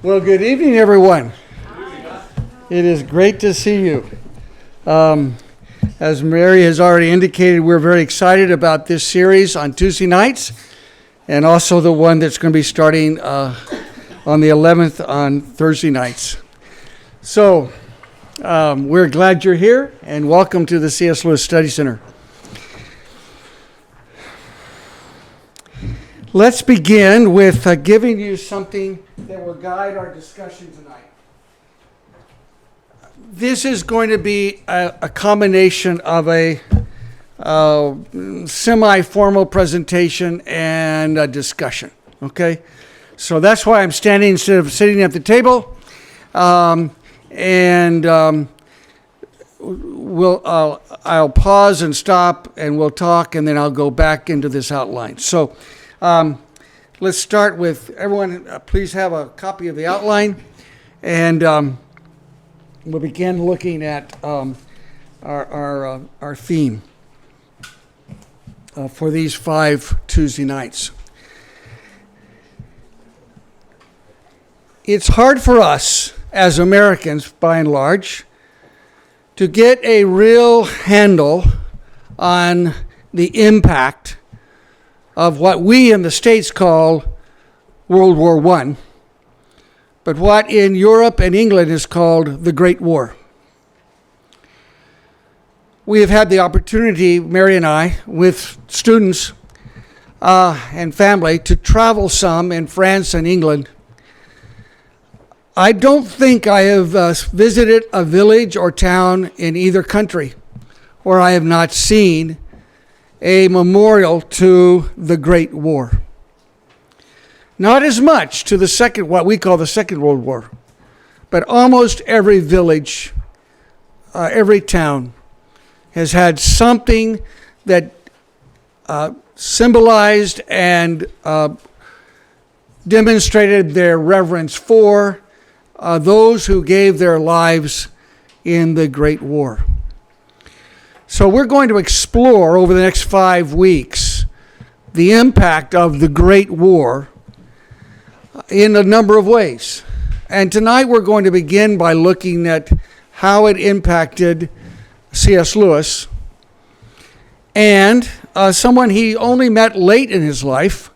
Well, good evening, everyone. It is great to see you. As Mary has already indicated, we're very excited about this series on Tuesday nights, and also the one that's going to be starting on the 11th on Thursday nights. So, we're glad you're here, and welcome to the C.S. Lewis Study Center. Let's begin with giving you something that will guide our discussion tonight. This is going to be a combination of a semi-formal presentation and a discussion, okay? So that's why I'm standing instead of sitting at the table. I'll pause and stop, and we'll talk, and then I'll go back into this outline. So let's start with everyone. Please have a copy of the outline, and we'll begin looking at our theme for these 5 Tuesday nights. It's hard for us as Americans, by and large, to get a real handle on the impact of what we in the States call World War I, but what in Europe and England is called the Great War. We have had the opportunity, Mary and I, with students and family, to travel some in France and England. I don't think I have visited a village or town in either country where I have not seen a memorial to the Great War. Not as much to what we call the Second World War, but almost every village, every town has had something that symbolized and demonstrated their reverence for those who gave their lives in the Great War. So we're going to explore over the next 5 weeks the impact of the Great War in a number of ways. And tonight we're going to begin by looking at how it impacted C.S. Lewis and someone he only met late in his life,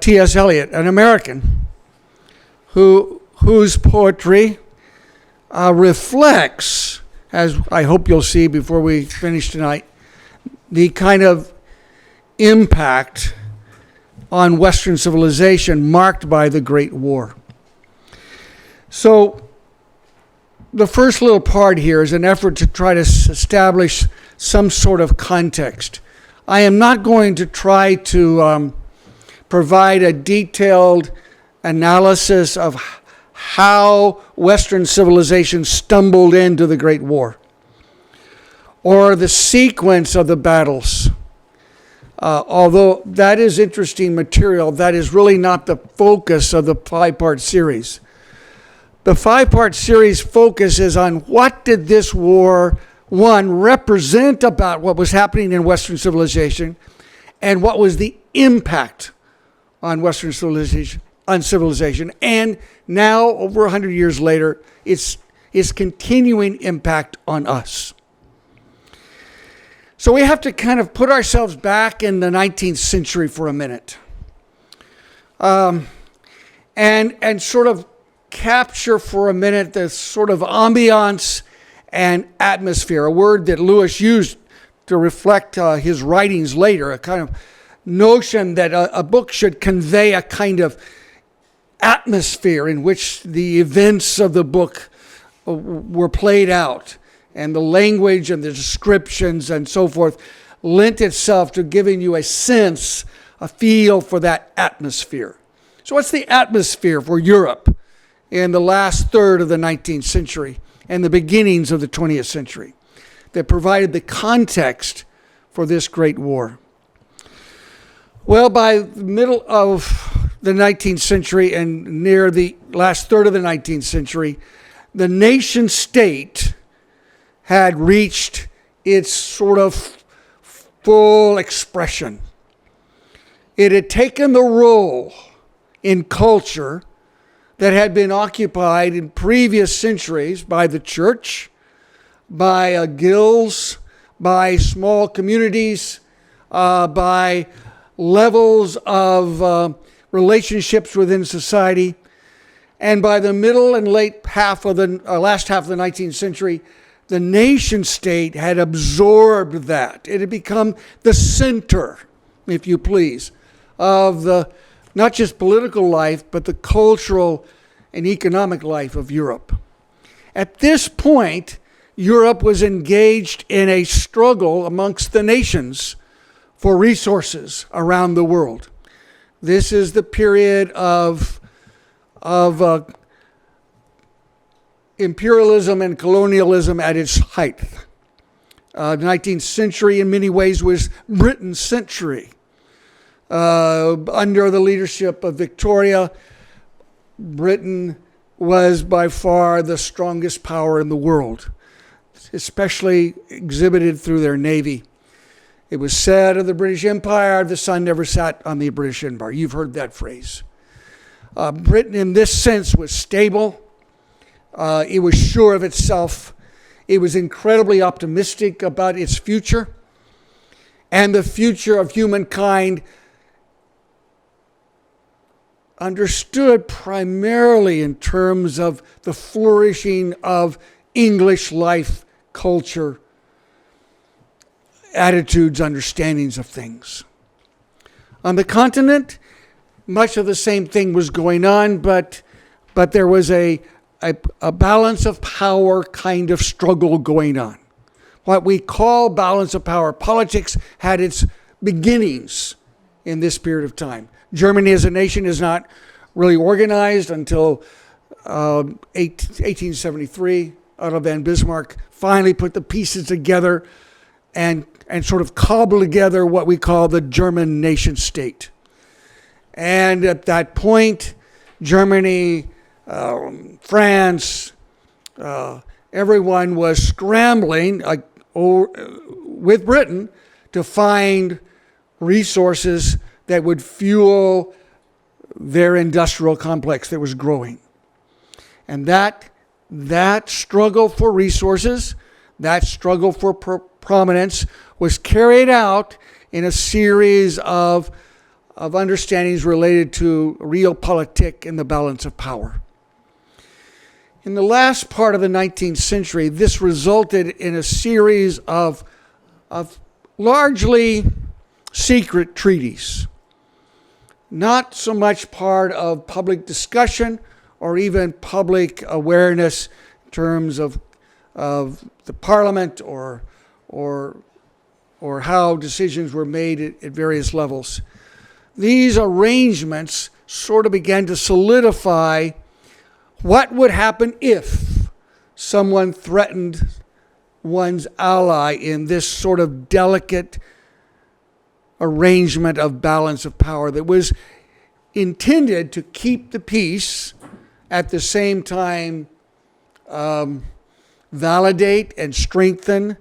T.S. Eliot, an American, whose poetry reflects, as I hope you'll see before we finish tonight, the kind of impact on Western civilization marked by the Great War. So the first little part here is an effort to try to establish some sort of context. I am not going to try to provide a detailed analysis of how Western civilization stumbled into the Great War, or the sequence of the battles. Although that is interesting material, that is really not the focus of the 5-part series. The 5-part series focuses on what did this war, one, represent about what was happening in Western civilization, and what was the impact on Western civilization, and now, over 100 years later, its continuing impact on us. So we have to kind of put ourselves back in the 19th century for a minute, and sort of capture for a minute the sort of ambiance and atmosphere, a word that Lewis used to reflect his writings later, a kind of notion that a book should convey a kind of atmosphere in which the events of the book were played out, and the language and the descriptions and so forth lent itself to giving you a sense, a feel for that atmosphere. So what's the atmosphere for Europe in the last third of the 19th century and the beginnings of the 20th century that provided the context for this great war? Well, by the middle of the 19th century and near the last third of the 19th century, the nation state had reached its sort of full expression. It had taken the role in culture that had been occupied in previous centuries by the church, by guilds, by small communities, by levels of relationships within society. And by the middle and late half of the last half of the 19th century, the nation state had absorbed that. It had become the center, if you please, of the not just political life, but the cultural and economic life of Europe. At this point, Europe was engaged in a struggle amongst the nations for resources around the world. This is the period of imperialism and colonialism at its height. The 19th century in many ways was Britain's century. Under the leadership of Victoria, Britain was by far the strongest power in the world, especially exhibited through their navy. It was said of the British Empire, the sun never set on the British Empire. You've heard that phrase. Britain, in this sense, was stable. It was sure of itself. It was incredibly optimistic about its future and the future of humankind, understood primarily in terms of the flourishing of English life, culture, attitudes, understandings of things. On the continent, much of the same thing was going on, but there was a balance of power kind of struggle going on. What we call balance of power politics had its beginnings in this period of time. Germany as a nation is not really organized until 1873. Otto von Bismarck finally put the pieces together and sort of cobbled together what we call the German nation state. And at that point, Germany, France, everyone was scrambling with Britain to find resources that would fuel their industrial complex that was growing. And that struggle for resources, that struggle for prominence was carried out in a series of understandings related to realpolitik and the balance of power. In the last part of the 19th century, this resulted in a series of largely secret treaties. Not so much part of public discussion or even public awareness in terms of the parliament or how decisions were made at various levels. These arrangements sort of began to solidify what would happen if someone threatened one's ally in this sort of delicate arrangement of balance of power that was intended to keep the peace, at the same time validate and strengthen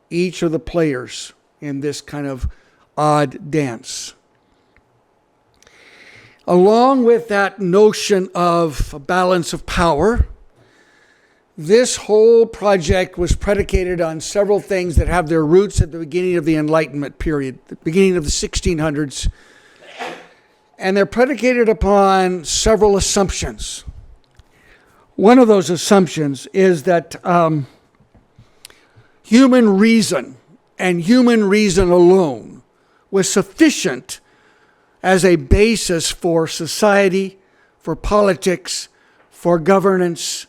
each of the players in this kind of odd dance. Along with that notion of balance of power, this whole project was predicated on several things that have their roots at the beginning of the Enlightenment period, the beginning of the 1600s. And they're predicated upon several assumptions. One of those assumptions is that human reason and human reason alone was sufficient as a basis for society, for politics, for governance,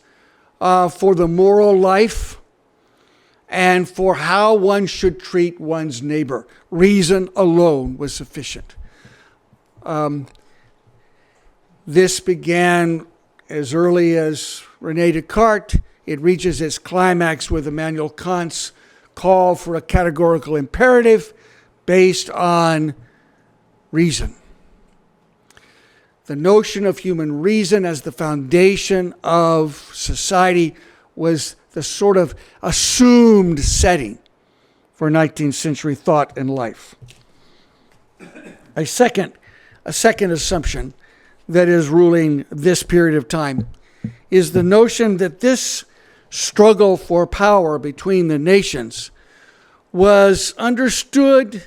for the moral life, and for how one should treat one's neighbor. Reason alone was sufficient. This began as early as René Descartes. It reaches its climax with Immanuel Kant's call for a categorical imperative based on reason. The notion of human reason as the foundation of society was the sort of assumed setting for 19th century thought and life. A second assumption that is ruling this period of time is the notion that this struggle for power between the nations was understood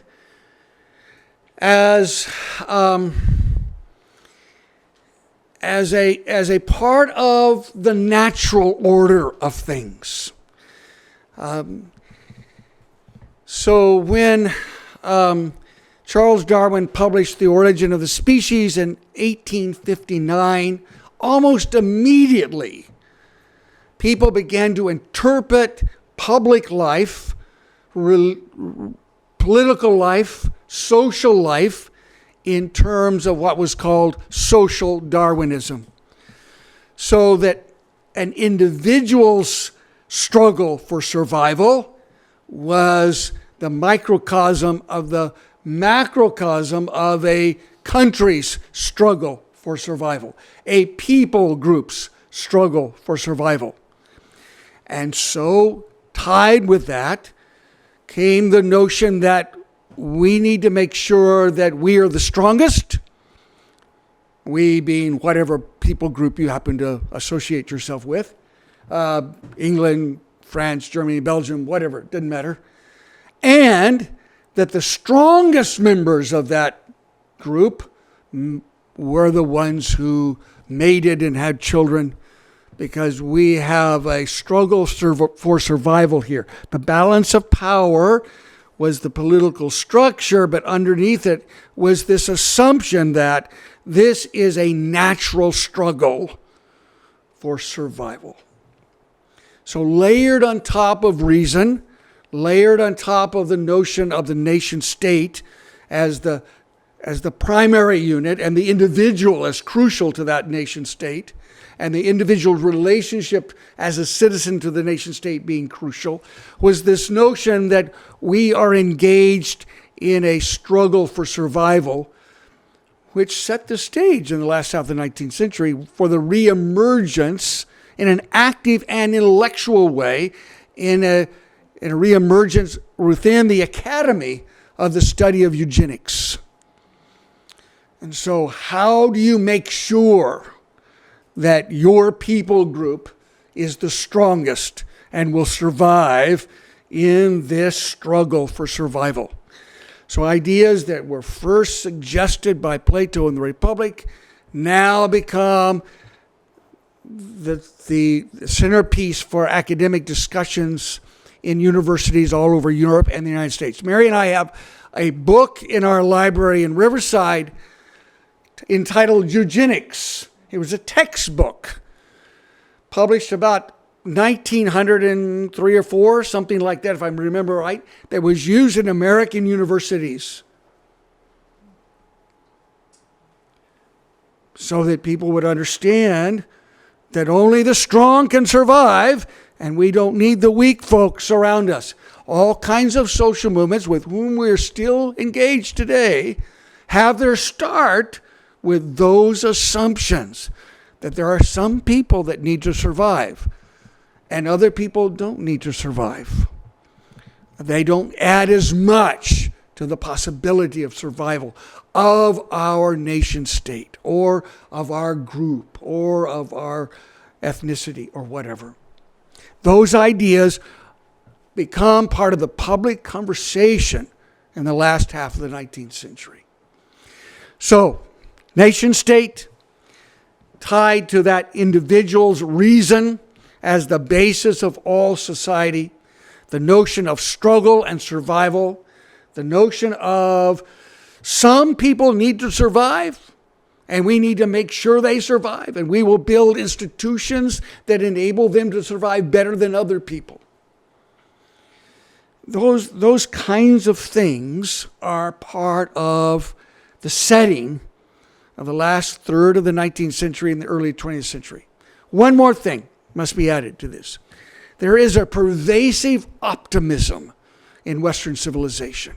as a part of the natural order of things. So when Charles Darwin published The Origin of the Species in 1859, almost immediately people began to interpret public life, political life, social life in terms of what was called social Darwinism. So that an individual's struggle for survival was the microcosm of the macrocosm of a country's struggle for survival, a people group's struggle for survival. And so, tied with that, came the notion that we need to make sure that we are the strongest, we being whatever people group you happen to associate yourself with, England, France, Germany, Belgium, whatever, it didn't matter, and that the strongest members of that group were the ones who mated and had children, because we have a struggle for survival here. The balance of power was the political structure, but underneath it was this assumption that this is a natural struggle for survival. So layered on top of reason, layered on top of the notion of the nation state as the primary unit, and the individual as crucial to that nation state, and the individual's relationship as a citizen to the nation state being crucial, was this notion that we are engaged in a struggle for survival, which set the stage in the last half of the 19th century for the reemergence in an active and intellectual way, in a reemergence within the academy of the study of eugenics. And so how do you make sure that your people group is the strongest and will survive in this struggle for survival? So ideas that were first suggested by Plato in the Republic now become the centerpiece for academic discussions in universities all over Europe and the United States. Mary and I have a book in our library in Riverside entitled Eugenics. It was a textbook published about 1903 or 4, something like that, if I remember right, that was used in American universities so that people would understand that only the strong can survive, and we don't need the weak folks around us. All kinds of social movements with whom we're still engaged today have their start with those assumptions that there are some people that need to survive and other people don't need to survive. They don't add as much to the possibility of survival of our nation state or of our group or of our ethnicity or whatever. Those ideas become part of the public conversation in the last half of the 19th century. So, nation state tied to that individual's reason as the basis of all society, the notion of struggle and survival, the notion of some people need to survive and we need to make sure they survive, and we will build institutions that enable them to survive better than other people. Those kinds of things are part of the setting of the last third of the 19th century and the early 20th century. One more thing must be added to this. There is a pervasive optimism in Western civilization.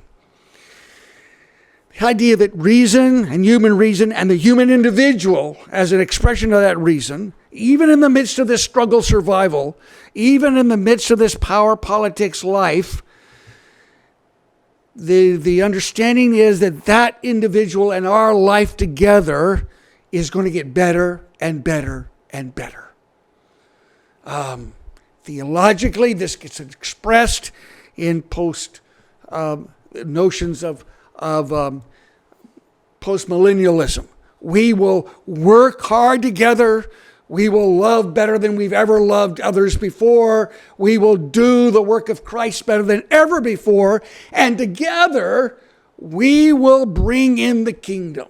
The idea that reason and the human individual as an expression of that reason, even in the midst of this struggle survival, even in the midst of this power politics life, the understanding is that individual and our life together is going to get better and better and better. Theologically, this gets expressed in notions of postmillennialism. We will work hard together. We will love better than we've ever loved others before. We will do the work of Christ better than ever before. And together, we will bring in the kingdom.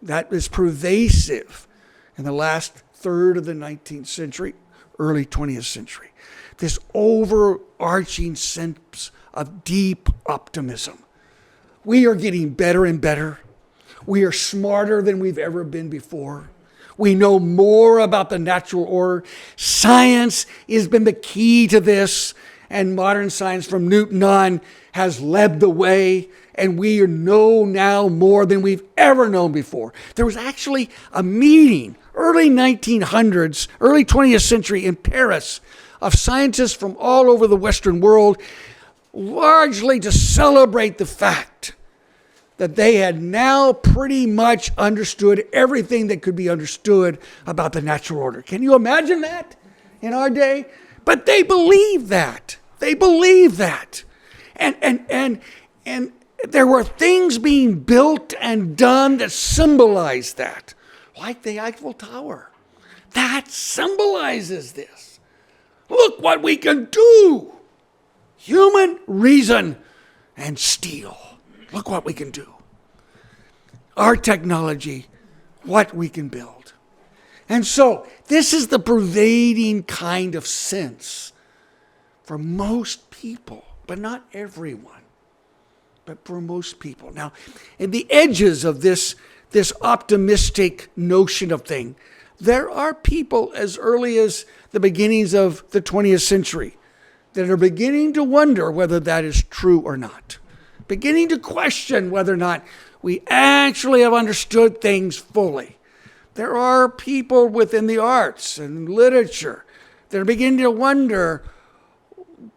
That is pervasive in the last third of the 19th century, early 20th century. This overarching sense of deep optimism. We are getting better and better. We are smarter than we've ever been before. We know more about the natural order. Science has been the key to this, and modern science from Newton on has led the way, and we know now more than we've ever known before. There was actually a meeting, early 1900s, early 20th century in Paris, of scientists from all over the Western world, largely to celebrate the fact that they had now pretty much understood everything that could be understood about the natural order. Can you imagine that in our day? But they believe that. They believe that. And there were things being built and done that symbolized that, like the Eiffel Tower. That symbolizes this. Look what we can do. Human reason and steel. Look what we can do. Our technology, what we can build. And so, this is the pervading kind of sense for most people, but not everyone, but for most people. Now, in the edges of this optimistic notion of thing, there are people as early as the beginnings of the 20th century that are beginning to wonder whether that is true or not. Beginning to question whether or not we actually have understood things fully. There are people within the arts and literature that are beginning to wonder,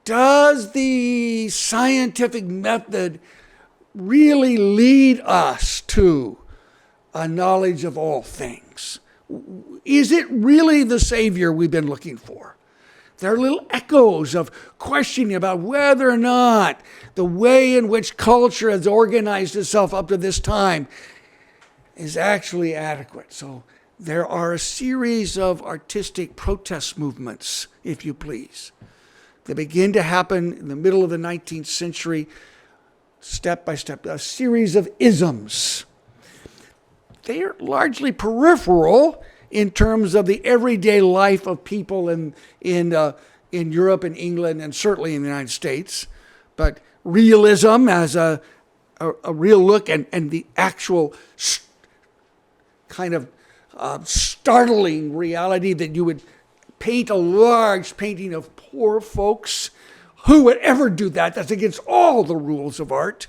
does the scientific method really lead us to a knowledge of all things? Is it really the Savior we've been looking for? There are little echoes of questioning about whether or not the way in which culture has organized itself up to this time is actually adequate. So there are a series of artistic protest movements, if you please, that begin to happen in the middle of the 19th century, step by step, a series of isms. They are largely peripheral in terms of the everyday life of people in Europe and England and certainly in the United States. But realism as a real look and the actual kind of startling reality that you would paint a large painting of poor folks. Who would ever do that? That's against all the rules of art.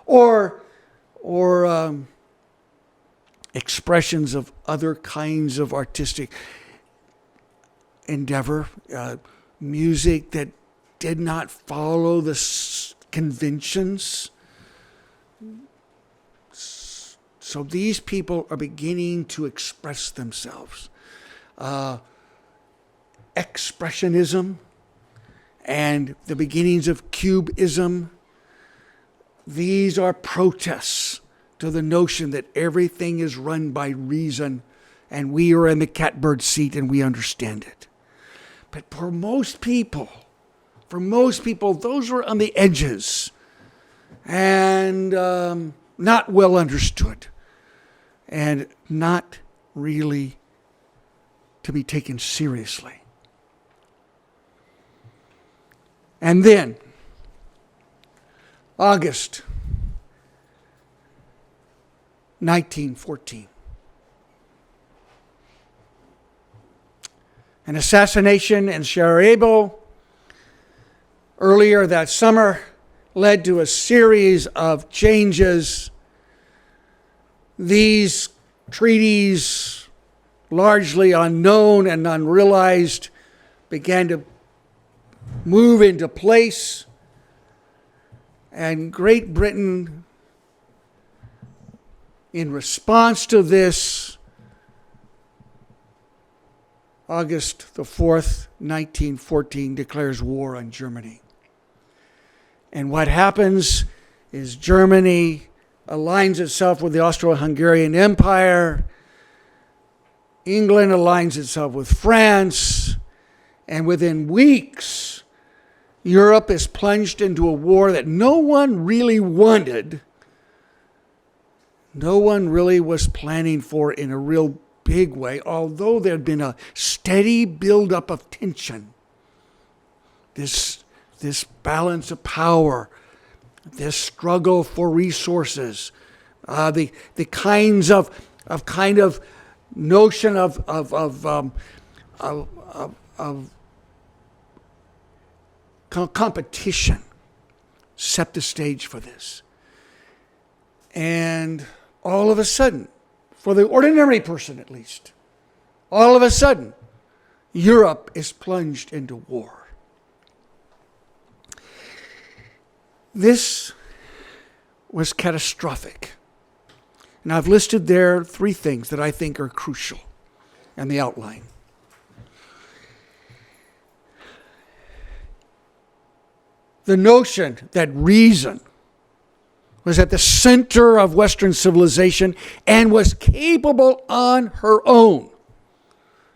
Or expressions of other kinds of artistic endeavor, music that did not follow the conventions. So these people are beginning to express themselves. Expressionism and the beginnings of cubism, these are protests to the notion that everything is run by reason and we are in the catbird seat and we understand it. But for most people, those are on the edges and not well understood and not really to be taken seriously. And then, August 1914. An assassination in Sarajevo earlier that summer led to a series of changes. These treaties, largely unknown and unrealized, began to move into place. And Great Britain, in response to this, August the 4th, 1914, declares war on Germany. And what happens is Germany aligns itself with the Austro-Hungarian Empire. England aligns itself with France. And within weeks, Europe is plunged into a war that no one really wanted. No one really was planning for in a real big way, although there had been a steady buildup of tension. This balance of power, this struggle for resources, the kinds of kind of notion of competition set the stage for this. And all of a sudden, for the ordinary person at least, all of a sudden, Europe is plunged into war. This was catastrophic. And I've listed there 3 things that I think are crucial in the outline. The notion that reason was at the center of Western civilization and was capable on her own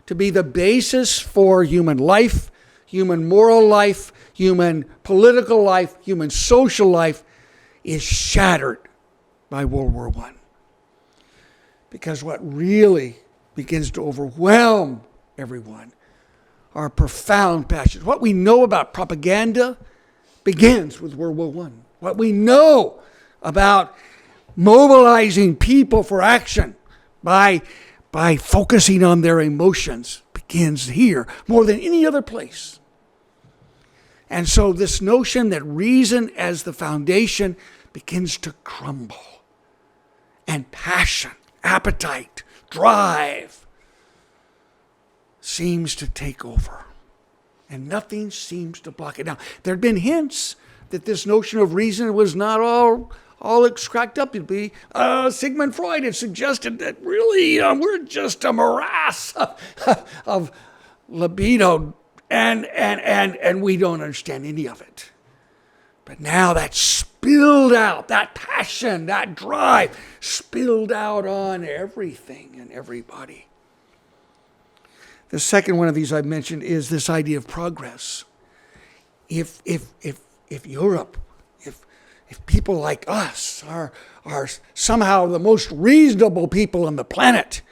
to be the basis for human life, human moral life, human political life, human social life, is shattered by World War I. Because what really begins to overwhelm everyone are profound passions. What we know about propaganda begins with World War I. What we know about mobilizing people for action by focusing on their emotions begins here more than any other place. And so this notion that reason as the foundation begins to crumble. And passion, appetite, drive seems to take over. And nothing seems to block it. Now, there had been hints that this notion of reason was not all it's cracked up to be. Sigmund Freud had suggested that really we're just a morass of libido, and we don't understand any of it. But now that spilled out, that passion, that drive, spilled out on everything and everybody. The second one of these I mentioned is this idea of progress. If Europe, if people like us are somehow the most reasonable people on the planet,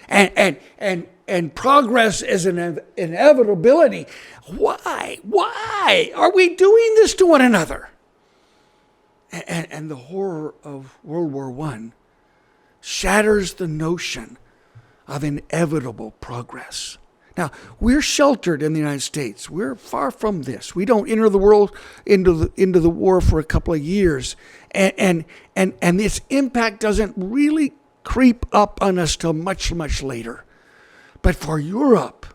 and progress is an inevitability, why are we doing this to one another? And the horror of World War I shatters the notion of inevitable progress. Now, we're sheltered in the United States. We're far from this. We don't enter the world into the war for a couple of years. And its impact doesn't really creep up on us till much, much later. But for Europe,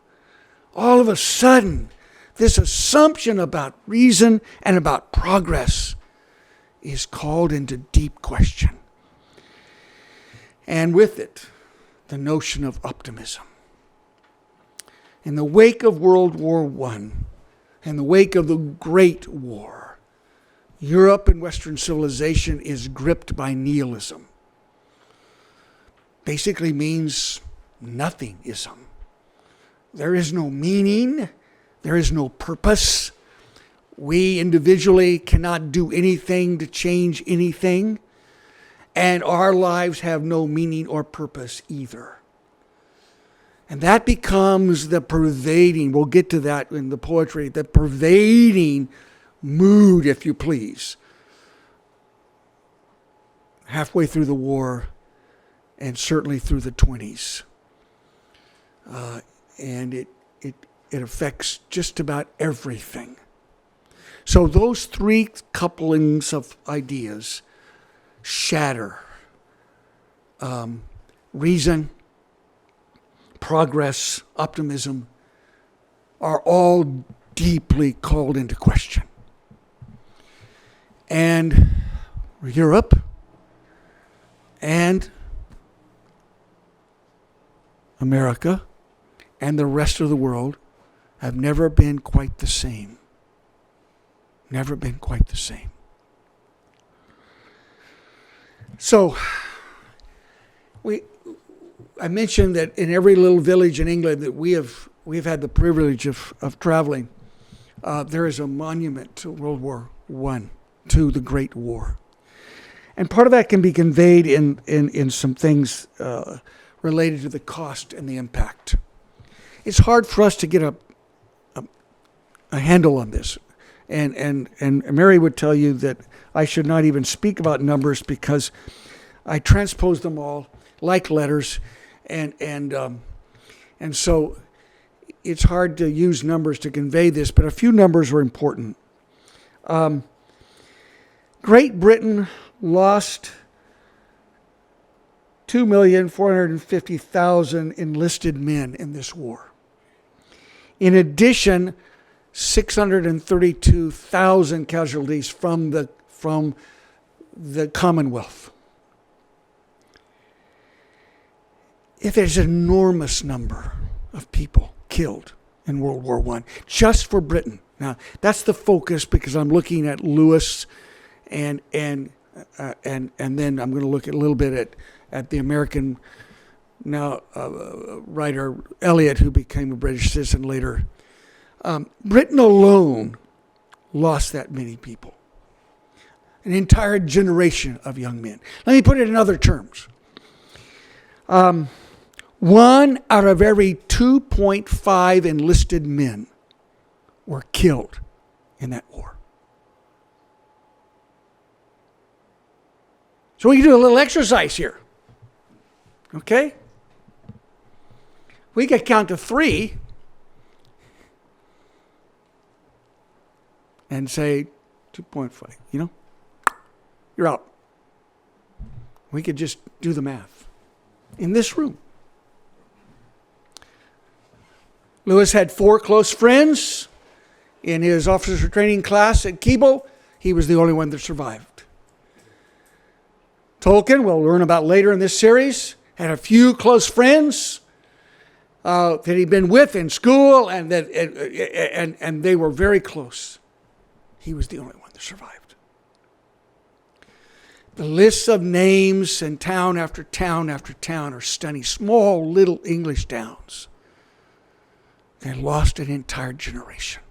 all of a sudden, this assumption about reason and about progress is called into deep question. And with it, the notion of optimism. In the wake of World War I, in the wake of the Great War, Europe and Western civilization is gripped by nihilism. Basically means nothingism. There is no meaning. There is no purpose. We individually cannot do anything to change anything. And our lives have no meaning or purpose either. And that becomes the pervading, we'll get to that in the poetry, the pervading mood, if you please. Halfway through the war, and certainly through the 20s. And it affects just about everything. So those 3 couplings of ideas shatter reason, progress, optimism are all deeply called into question. And Europe and America and the rest of the world have never been quite the same. Never been quite the same. So, I mentioned that in every little village in England that we've had the privilege of traveling, there is a monument to World War I, to the Great War. And part of that can be conveyed in some things related to the cost and the impact. It's hard for us to get a handle on this. And Mary would tell you that I should not even speak about numbers because I transpose them all like letters, and so it's hard to use numbers to convey this, but a few numbers are important. Great Britain lost 2,450,000 enlisted men in this war. In addition, 632,000 casualties from the Commonwealth. There's an enormous number of people killed in World War I, just for Britain. Now, that's the focus because I'm looking at Lewis, and then I'm going to look a little bit at the American writer Eliot, who became a British citizen later. Britain alone lost that many people. An entire generation of young men. Let me put it in other terms. 1 out of every 2.5 enlisted men were killed in that war. So we can do a little exercise here. Okay? We can count to 3 and say 2.5, you're out. We could just do the math in this room. Lewis had 4 close friends in his officer training class at Keble. He was the only one that survived. Tolkien, we'll learn about later in this series, had a few close friends that he'd been with in school, and they were very close. He was the only one that survived. The lists of names and town after town after town are stunning. Small little English towns. They lost an entire generation.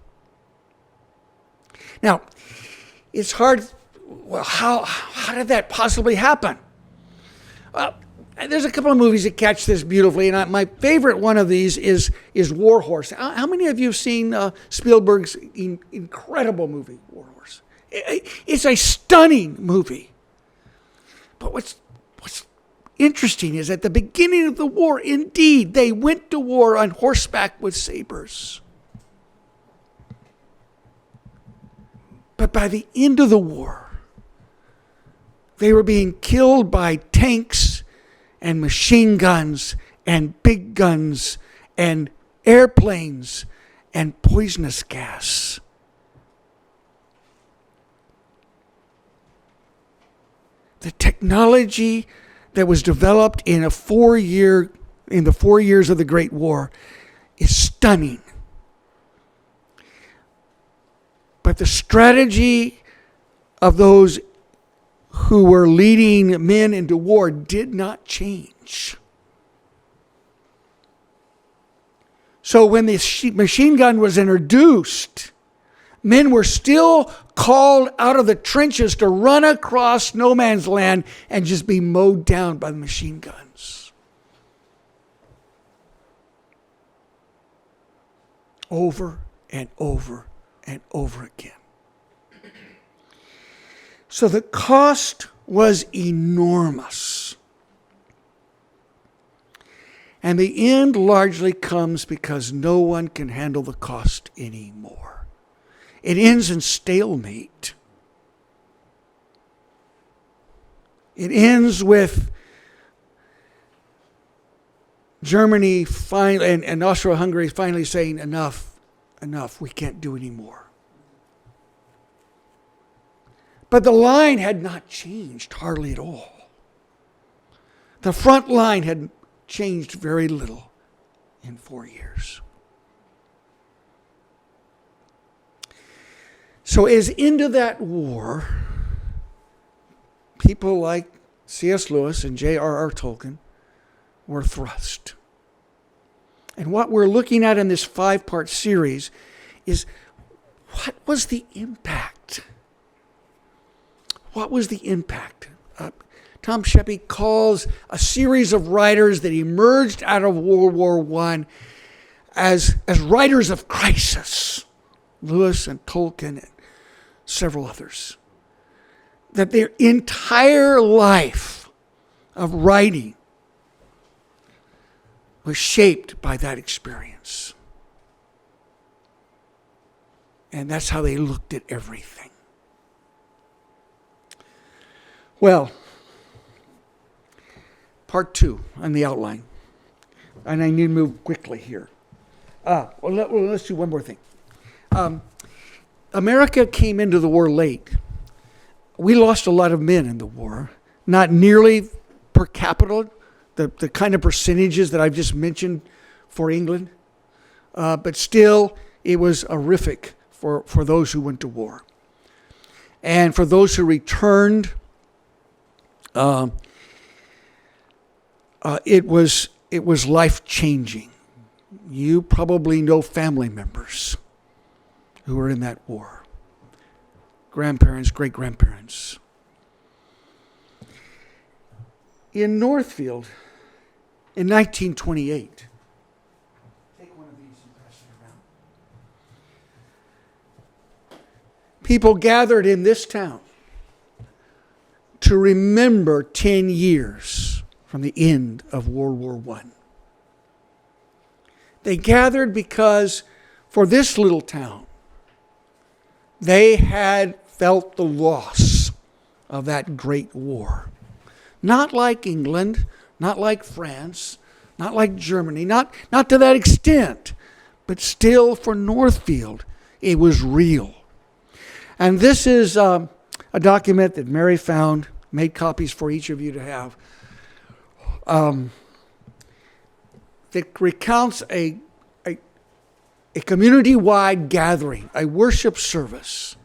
Now, it's hard. Well, how did that possibly happen? Well, there's a couple of movies that catch this beautifully, and my favorite one of these is War Horse. How many of you have seen Spielberg's incredible movie, War Horse? It's a stunning movie. But what's interesting is at the beginning of the war, indeed, they went to war on horseback with sabers. But by the end of the war, they were being killed by tanks and machine guns and big guns and airplanes and poisonous gas. The technology that was developed in the 4 years of the Great War is stunning. But the strategy of those who were leading men into war did not change. So when the machine gun was introduced, men were still called out of the trenches to run across no man's land and just be mowed down by the machine guns. Over and over and over again. So the cost was enormous. And the end largely comes because no one can handle the cost anymore. It ends in stalemate. It ends with Germany finally, and Austro-Hungary finally saying, enough, we can't do anymore. But the line had not changed hardly at all. The front line had changed very little in 4 years. So as into that war, people like C.S. Lewis and J.R.R. Tolkien were thrust. And what we're looking at in this 5-part series is, what was the impact? What was the impact? Tom Sheppey calls a series of writers that emerged out of World War I as writers of crisis. Lewis and Tolkien and several others. That their entire life of writing was shaped by that experience. And that's how they looked at everything. Well, part 2 on the outline. And I need to move quickly here. Let's do one more thing. America came into the war late. We lost a lot of men in the war. Not nearly per capita, the kind of percentages that I've just mentioned for England. But still, it was horrific for those who went to war. And for those who returned, it was life-changing. You probably know family members who were in that war. Grandparents, great-grandparents. In Northfield, in 1928, take one of these and pass it around. People gathered in this town to remember 10 years from the end of World War I. They gathered because for this little town, they had felt the loss of that great war. Not like England, not like France, not like Germany, not to that extent, but still for Northfield, it was real. And this is a document that Mary found, made copies for each of you to have, that recounts a community-wide gathering, a worship service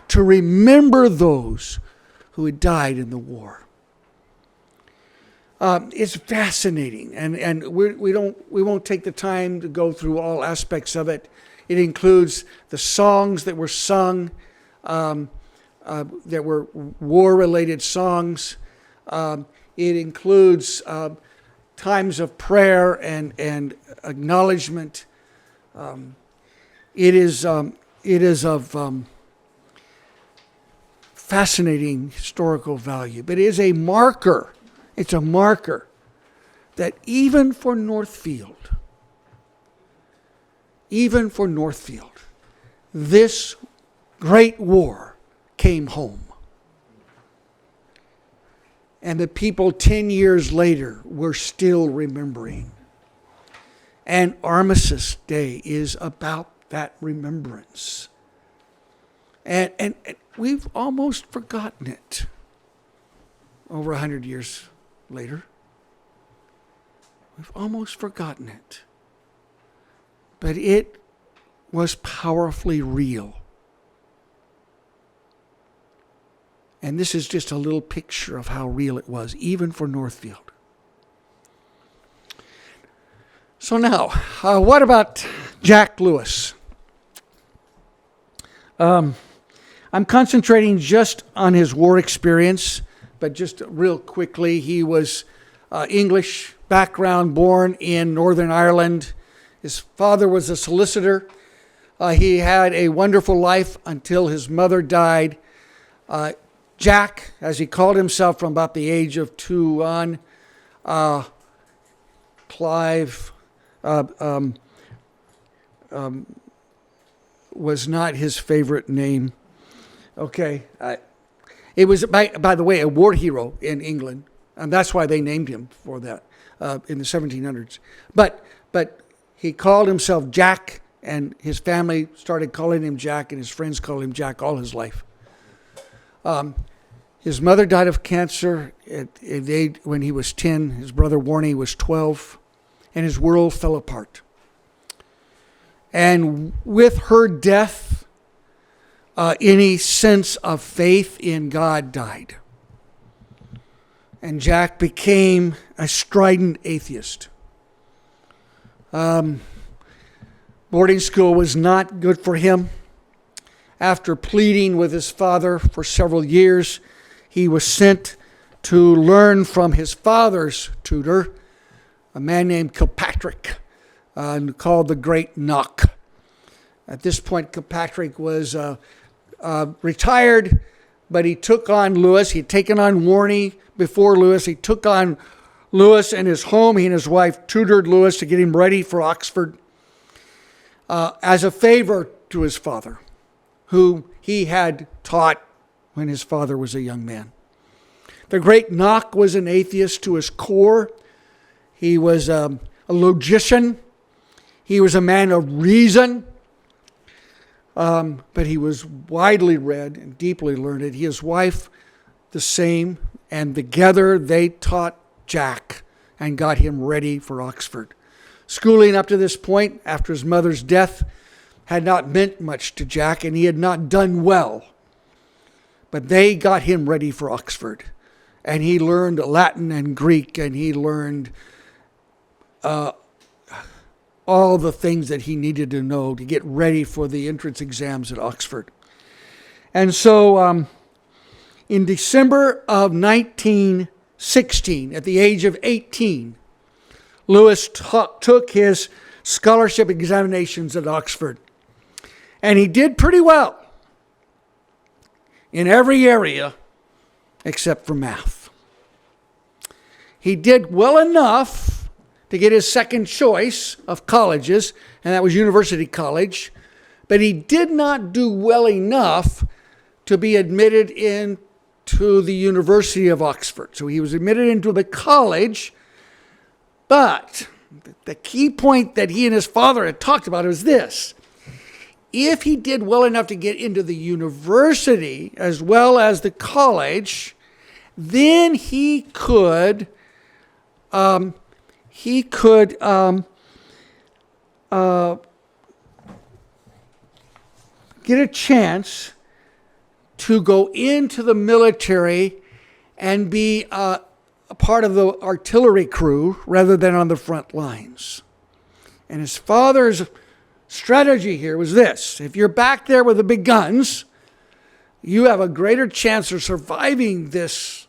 to remember those who had died in the war. It's fascinating, and we won't take the time to go through all aspects of it. It includes the songs that were sung, that were war-related songs. It includes times of prayer and acknowledgement. It is of fascinating historical value, but it is a marker. It's a marker that even for Northfield, this great war came home. And the people 10 years later were still remembering. And Armistice Day is about that remembrance. And we've almost forgotten it over 100 years later. We've almost forgotten it. But it was powerfully real. And this is just a little picture of how real it was, even for Northfield. So now, what about Jack Lewis? I'm concentrating just on his war experience, but just real quickly, he was English background, born in Northern Ireland. His father was a solicitor. He had a wonderful life until his mother died. Jack, as he called himself from about the age of 2 on, Clive was not his favorite name. Okay. It was, by the way, a war hero in England, and that's why they named him for that in the 1700s. But he called himself Jack, and his family started calling him Jack, and his friends called him Jack all his life. His mother died of cancer when he was 10. His brother Warnie was 12, and his world fell apart. And with her death, any sense of faith in God died. And Jack became a strident atheist. Boarding school was not good for him. After pleading with his father for several years, he was sent to learn from his father's tutor, a man named Kilpatrick, called the Great Knock. At this point, Kilpatrick was retired, but he took on Lewis. He'd taken on Warney before Lewis. He took on Lewis in his home. He and his wife tutored Lewis to get him ready for Oxford as a favor to his father, who he had taught when his father was a young man. The Great Knock was an atheist to his core. He was a logician. He was a man of reason. But he was widely read and deeply learned. His wife, the same. And together they taught Jack and got him ready for Oxford. Schooling up to this point, after his mother's death, had not meant much to Jack, and he had not done well. But they got him ready for Oxford. And he learned Latin and Greek, and he learned all the things that he needed to know to get ready for the entrance exams at Oxford. And so in December of 1916, at the age of 18, Lewis took his scholarship examinations at Oxford. And he did pretty well in every area except for math. He did well enough to get his second choice of colleges, and that was University College, but he did not do well enough to be admitted into the University of Oxford. So he was admitted into the college, but the key point that he and his father had talked about was this: if he did well enough to get into the university as well as the college, then he could get a chance to go into the military and be a part of the artillery crew rather than on the front lines. And his father's strategy here was this: if you're back there with the big guns, you have a greater chance of surviving this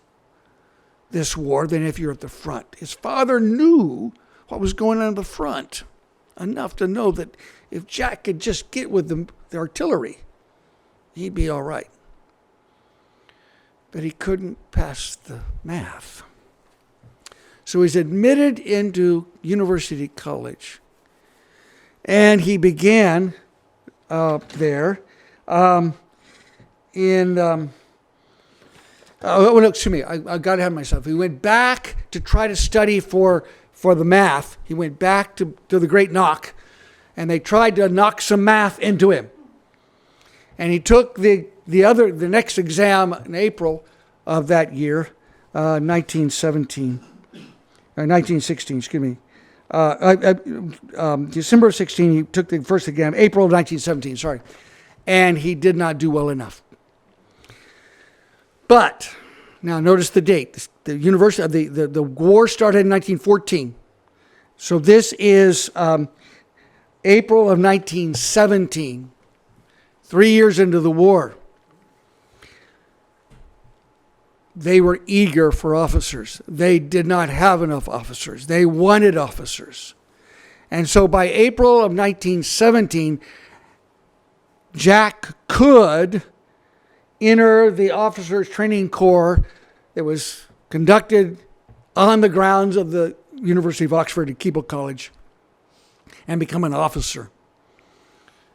war than if you're at the front. His father knew what was going on at the front enough to know that if Jack could just get with the artillery, he'd be all right. But he couldn't pass the math. So he's admitted into University College. And he began there excuse me, I got ahead of myself. He went back to try to study for the math. He went back to the Great Knock, and they tried to knock some math into him. And he took the next exam in April of that year, 1916, excuse me. December of 16, he took the first exam, April of 1917, sorry. And he did not do well enough. But, now notice the date. The war started in 1914. So this is April of 1917, 3 years into the war. They were eager for officers. They did not have enough officers. They wanted officers. And so by April of 1917, Jack could enter the officers' training corps that was conducted on the grounds of the University of Oxford at Keble College and become an officer.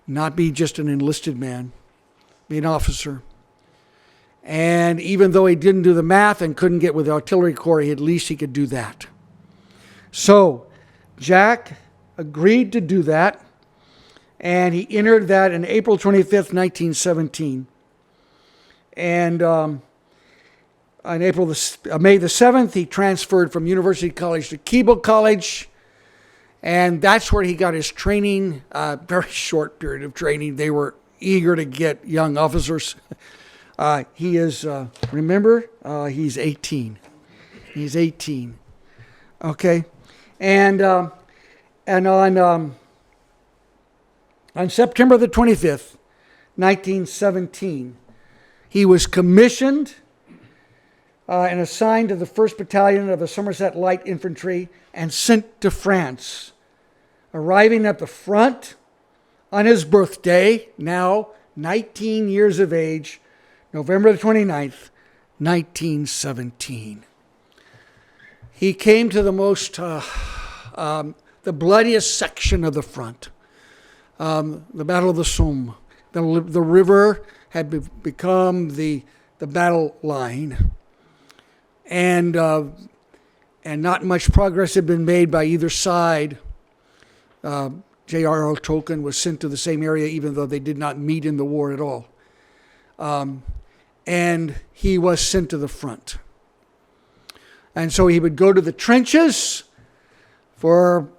Not be just an enlisted man, be an officer. And even though he didn't do the math and couldn't get with the artillery corps, at least he could do that. So Jack agreed to do that, and he entered that on April 25th, 1917. And on May the 7th, he transferred from University College to Keble College. And that's where he got his training, very short period of training. They were eager to get young officers. He is, remember, he's 18. He's 18. Okay. And on September the 25th, 1917, he was commissioned and assigned to the 1st Battalion of the Somerset Light Infantry and sent to France, arriving at the front on his birthday, now 19 years of age, November the 29th, 1917. He came to the bloodiest section of the front, the Battle of the Somme. The river had become the battle line, and not much progress had been made by either side. J.R.R. Tolkien was sent to the same area, even though they did not meet in the war at all. And he was sent to the front. And so he would go to the trenches for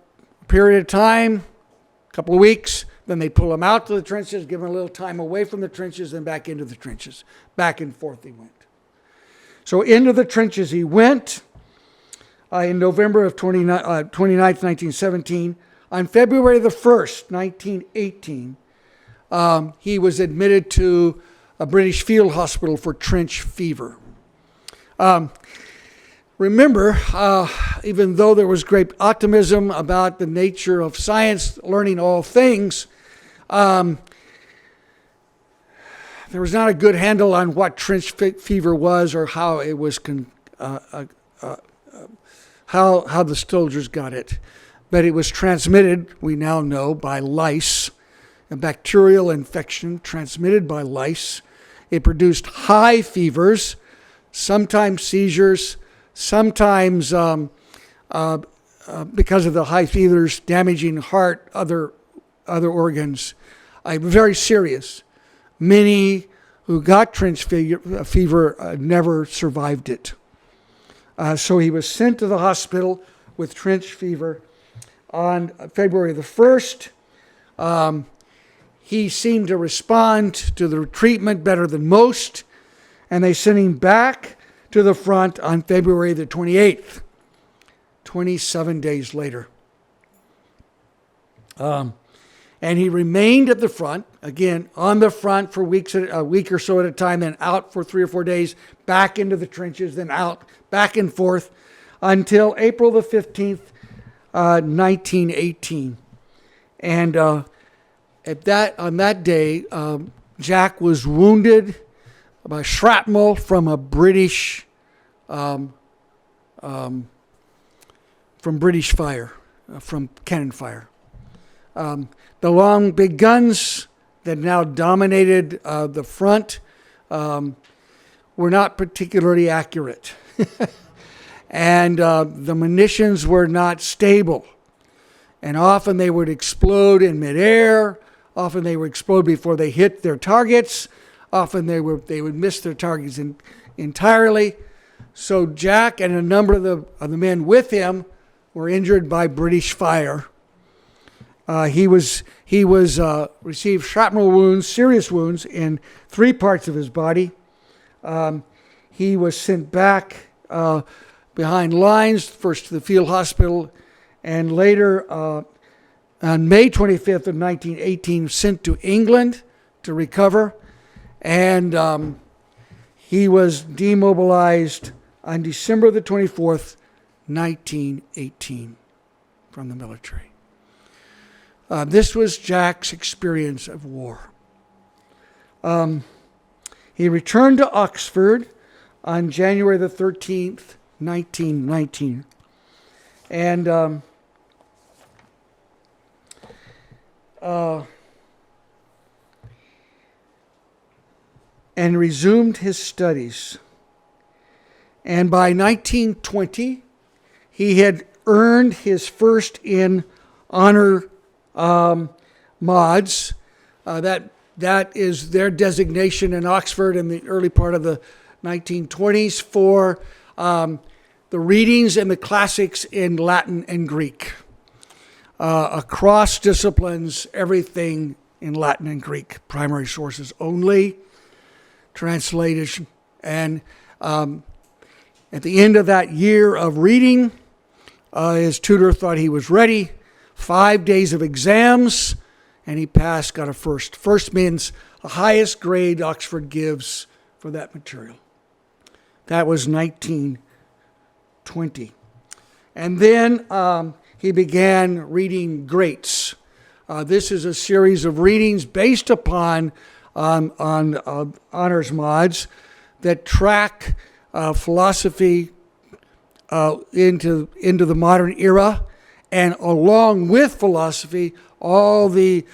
a period of time, a couple of weeks. Then they'd pull him out to the trenches, give him a little time away from the trenches, then back into the trenches. Back and forth he went. So into the trenches he went in November of 29th, 1917. On February the 1st, 1918, he was admitted to a British field hospital for trench fever. Remember, even though there was great optimism about the nature of science, learning all things, there was not a good handle on what trench fever was or how it was, how the soldiers got it. But it was transmitted, we now know, by lice, a bacterial infection transmitted by lice. It produced high fevers, sometimes seizures, sometimes because of the high fevers damaging heart, other organs. Very serious. Many who got trench fever never survived it. So he was sent to the hospital with trench fever on February the 1st. He seemed to respond to the treatment better than most, and they sent him back to the front on February the 28th, 27 days later. And he remained at the front, again, on the front for a week or so at a time, then out for 3 or 4 days, back into the trenches, then out, back and forth, until April the 15th, 1918. And on that day, Jack was wounded by shrapnel from a British from British fire, from cannon fire. The long big guns that now dominated the front were not particularly accurate. And the munitions were not stable. And often they would explode in midair. Often they would explode before they hit their targets. Often they would miss their targets entirely. So Jack and a number of the men with him were injured by British fire. He received shrapnel wounds, serious wounds, in 3 parts of his body. He was sent back behind lines, first to the field hospital, and later on May 25th of 1918, sent to England to recover. And he was demobilized on December the 24th, 1918, from the military. This was Jack's experience of war. He returned to Oxford on January the 13th, 1919. And resumed his studies. And by 1920, he had earned his first in honor mods. That is their designation in Oxford in the early part of the 1920s for the readings and the classics in Latin and Greek. across disciplines, everything in Latin and Greek, primary sources only, translation. And at the end of that year of reading, his tutor thought he was ready. 5 days of exams, and he passed, got a first. First means the highest grade Oxford gives for that material. That was 1920. And then he began reading greats. This is a series of readings based upon honors mods that track philosophy into the modern era, and along with philosophy, all the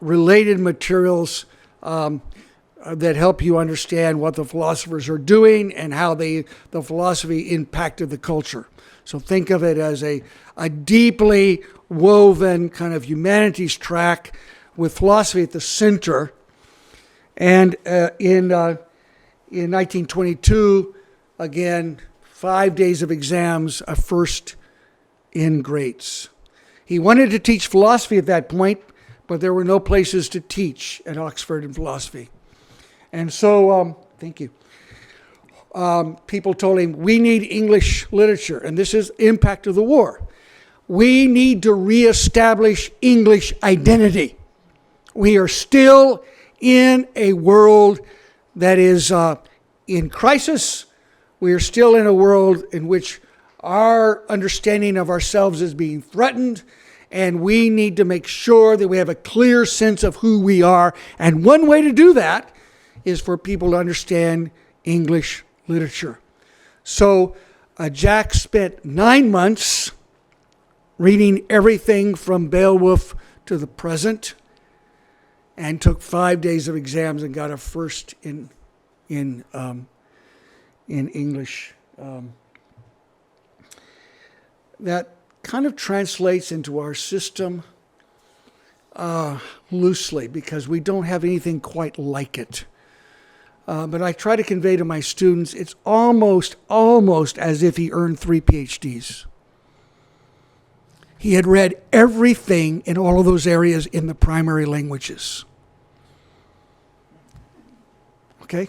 related materials that help you understand what the philosophers are doing and how the philosophy impacted the culture. So think of it as a deeply woven kind of humanities track with philosophy at the center. And in 1922, again, 5 days of exams, a first in greats. He wanted to teach philosophy at that point, but there were no places to teach at Oxford in philosophy. And so, thank you. People told him, we need English literature, and this is impact of the war. We need to reestablish English identity. We are still in a world that is in crisis. We are still in a world in which our understanding of ourselves is being threatened, and we need to make sure that we have a clear sense of who we are. And one way to do that is for people to understand English literature. So Jack spent 9 months reading everything from Beowulf to the present, and took 5 days of exams and got a first in English. That kind of translates into our system loosely, because we don't have anything quite like it. But I try to convey to my students, it's almost as if he earned 3 PhDs. He had read everything in all of those areas in the primary languages. Okay?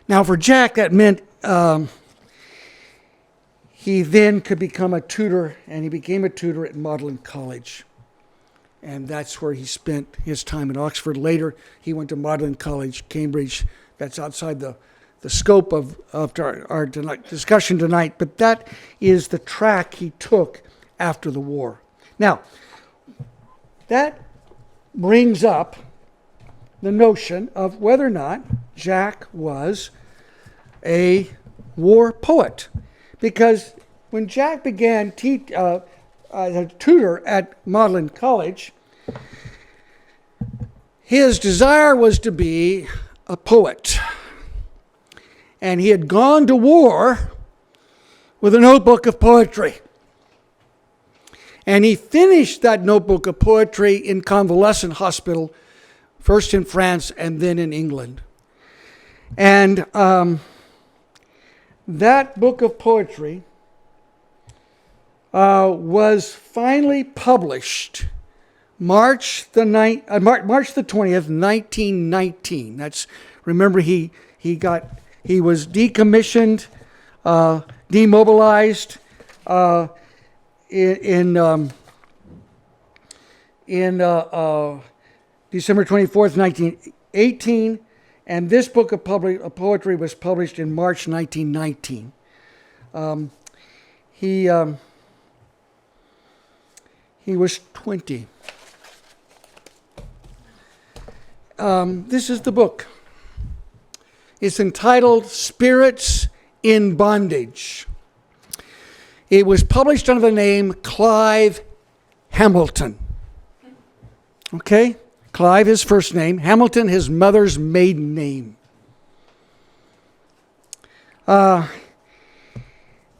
Now for Jack, that meant he then could become a tutor, and he became a tutor at Magdalen College. And that's where he spent his time at Oxford. Later, he went to Magdalen College, Cambridge. That's outside the scope of our discussion tonight, but that is the track he took after the war. Now, that brings up the notion of whether or not Jack was a war poet. Because when Jack began as a tutor at Magdalen College, his desire was to be a poet. And he had gone to war with a notebook of poetry. And he finished that notebook of poetry in convalescent hospital, first in France and then in England. And that book of poetry was finally published March the 20th, 1919. That's, remember, he was decommissioned, demobilized in December 24th, 1918, and this book of poetry was published in March 1919. He was 20. This is the book. It's entitled Spirits in Bondage. It was published under the name Clive Hamilton. Okay? Clive, his first name. Hamilton, his mother's maiden name.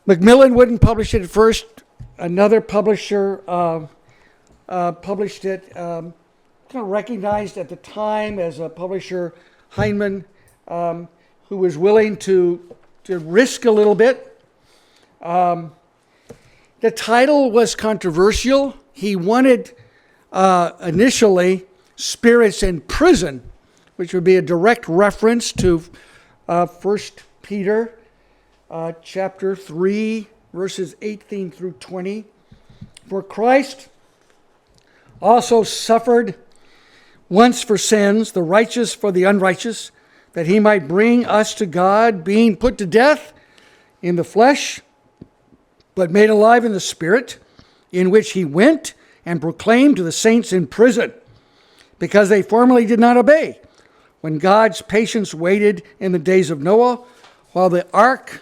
Macmillan wouldn't publish it at first. Another publisher published it, kind of recognized at the time as a publisher, Heinemann, who was willing to risk a little bit. The title was controversial. He wanted initially spirits in prison, which would be a direct reference to 1 Peter chapter 3, verses 18 through 20. For Christ also suffered once for sins, the righteous for the unrighteous, that he might bring us to God, being put to death in the flesh, but made alive in the Spirit, in which he went and proclaimed to the saints in prison, because they formerly did not obey, when God's patience waited in the days of Noah, while the ark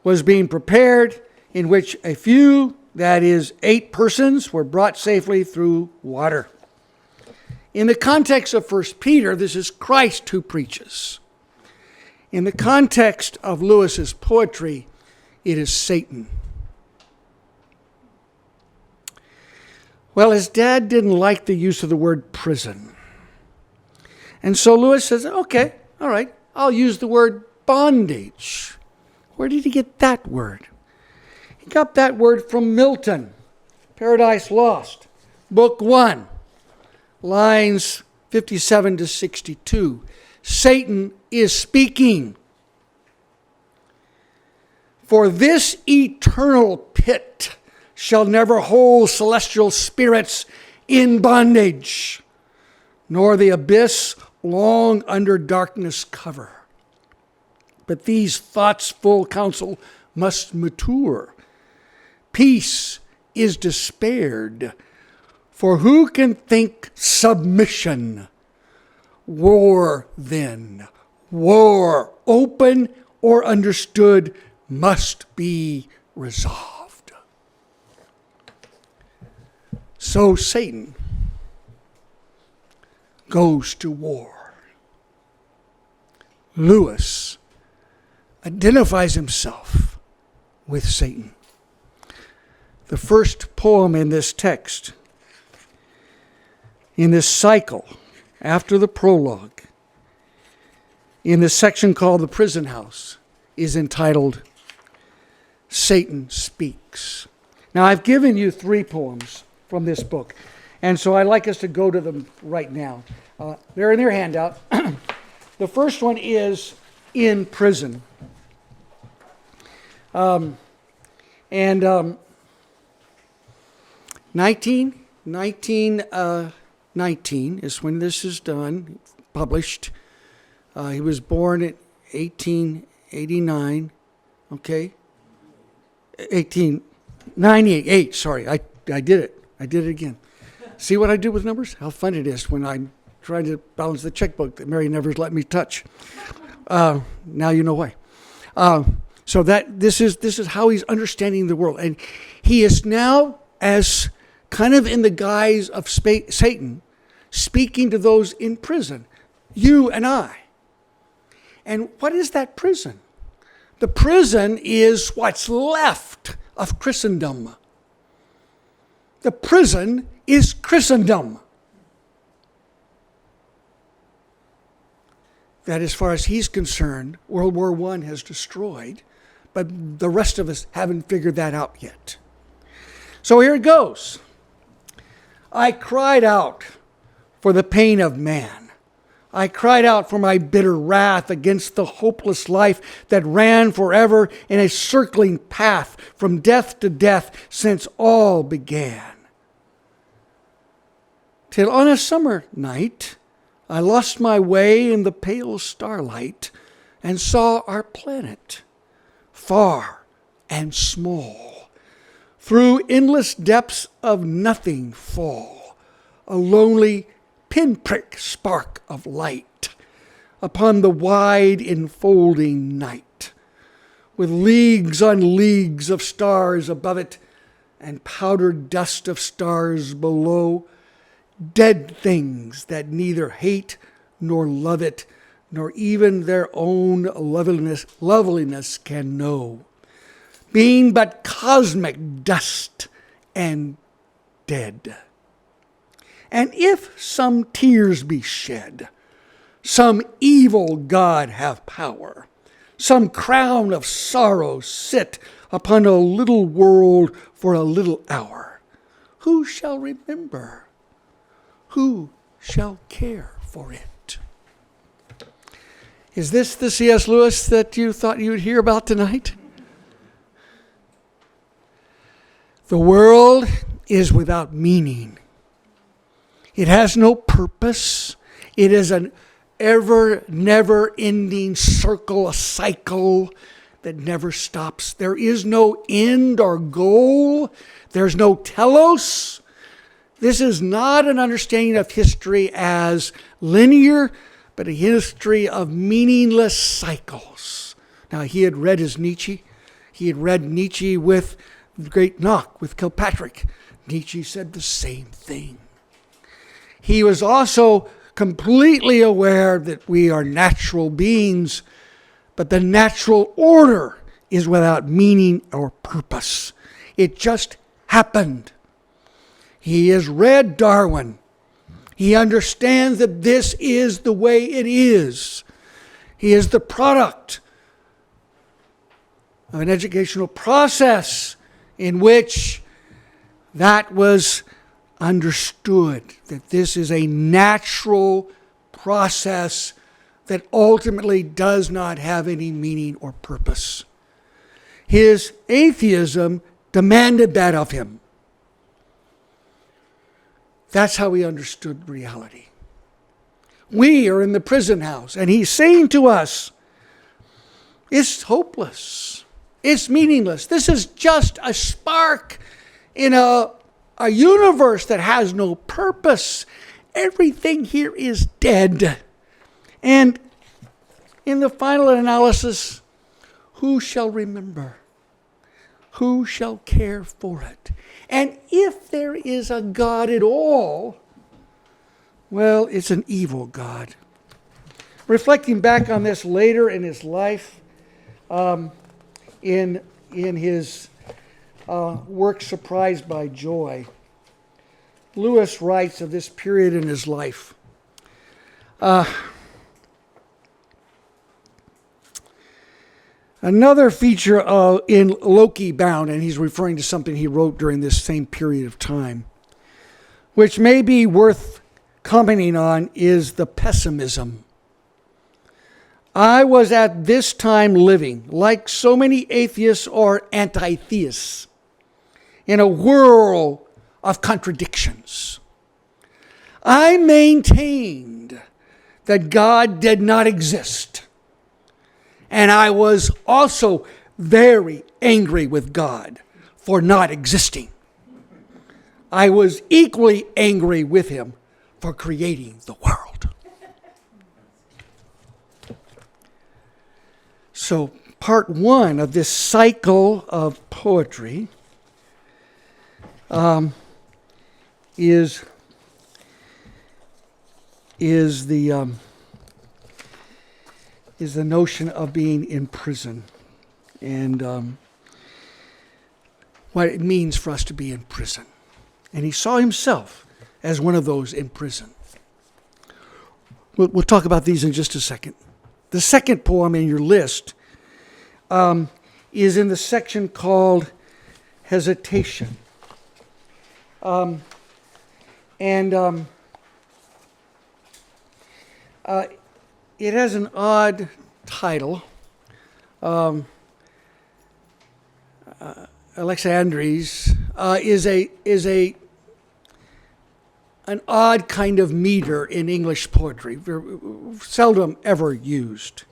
was being prepared, in which a few, that is, 8 persons, were brought safely through water. In the context of 1 Peter, this is Christ who preaches. In the context of Lewis's poetry, it is Satan. Well, his dad didn't like the use of the word prison. And so Lewis says, okay, all right, I'll use the word bondage. Where did he get that word? He got that word from Milton, Paradise Lost, Book 1, lines 57 to 62. Satan is speaking. For this eternal pit shall never hold celestial spirits in bondage, nor the abyss long under darkness cover. But these thoughts full counsel must mature. Peace is despaired, for who can think submission? War then, war open or understood must be resolved. So Satan goes to war. Lewis identifies himself with Satan. The first poem in this text, in this cycle, after the prologue, in this section called The Prison House, is entitled Satan Speaks. Now, I've given you 3 poems from this book, and so I'd like us to go to them right now. They're in their handout. The first one is In Prison. 1919 is when this is done, published. He was born in 1889, okay? 1898, sorry, I did it. I did it again. See what I do with numbers? How fun it is when I'm trying to balance the checkbook that Mary never let me touch. Now you know why. So that this is how he's understanding the world. And he is now, as kind of in the guise of Satan, speaking to those in prison, you and I. And what is that prison? The prison is what's left of Christendom. The prison is Christendom. That as far as he's concerned, World War I has destroyed, but the rest of us haven't figured that out yet. So here it goes. I cried out for the pain of man. I cried out for my bitter wrath against the hopeless life that ran forever in a circling path from death to death since all began. Till on a summer night, I lost my way in the pale starlight and saw our planet, far and small, through endless depths of nothing fall, a lonely pinprick spark of light upon the wide enfolding night, with leagues on leagues of stars above it and powdered dust of stars below, dead things that neither hate nor love it, nor even their own loveliness can know, being but cosmic dust and dead. And if some tears be shed, some evil god have power, some crown of sorrow sit upon a little world for a little hour. Who shall remember? Who shall care for it? Is this the C.S. Lewis that you thought you would hear about tonight? The world is without meaning. It has no purpose. It is an ever, never-ending circle, a cycle that never stops. There is no end or goal. There's no telos. This is not an understanding of history as linear, but a history of meaningless cycles. Now, he had read his Nietzsche. He had read Nietzsche with the great Knock, with Kilpatrick. Nietzsche said the same thing. He was also completely aware that we are natural beings, but the natural order is without meaning or purpose. It just happened. He has read Darwin. He understands that this is the way it is. He is the product of an educational process in which that was understood, that this is a natural process that ultimately does not have any meaning or purpose. His atheism demanded that of him. That's how he understood reality. We are in the prison house, and he's saying to us, it's hopeless. It's meaningless. This is just a spark in a universe that has no purpose. Everything here is dead. And in the final analysis, who shall remember? Who shall care for it? And if there is a God at all, well, it's an evil God. Reflecting back on this later in his life, in his work Surprised by Joy, Lewis writes of this period in his life. Another feature in Loki Bound, and he's referring to something he wrote during this same period of time, which may be worth commenting on, is the pessimism. I was at this time living, like so many atheists or anti-theists, in a whirl of contradictions. I maintained that God did not exist. And I was also very angry with God for not existing. I was equally angry with him for creating the world. So part one of this cycle of poetry is the notion of being in prison and what it means for us to be in prison. And he saw himself as one of those in prison. We'll talk about these in just a second. The second poem in your list is in the section called Hesitation. It has an odd title. Alexandres is an odd kind of meter in English poetry, seldom ever used.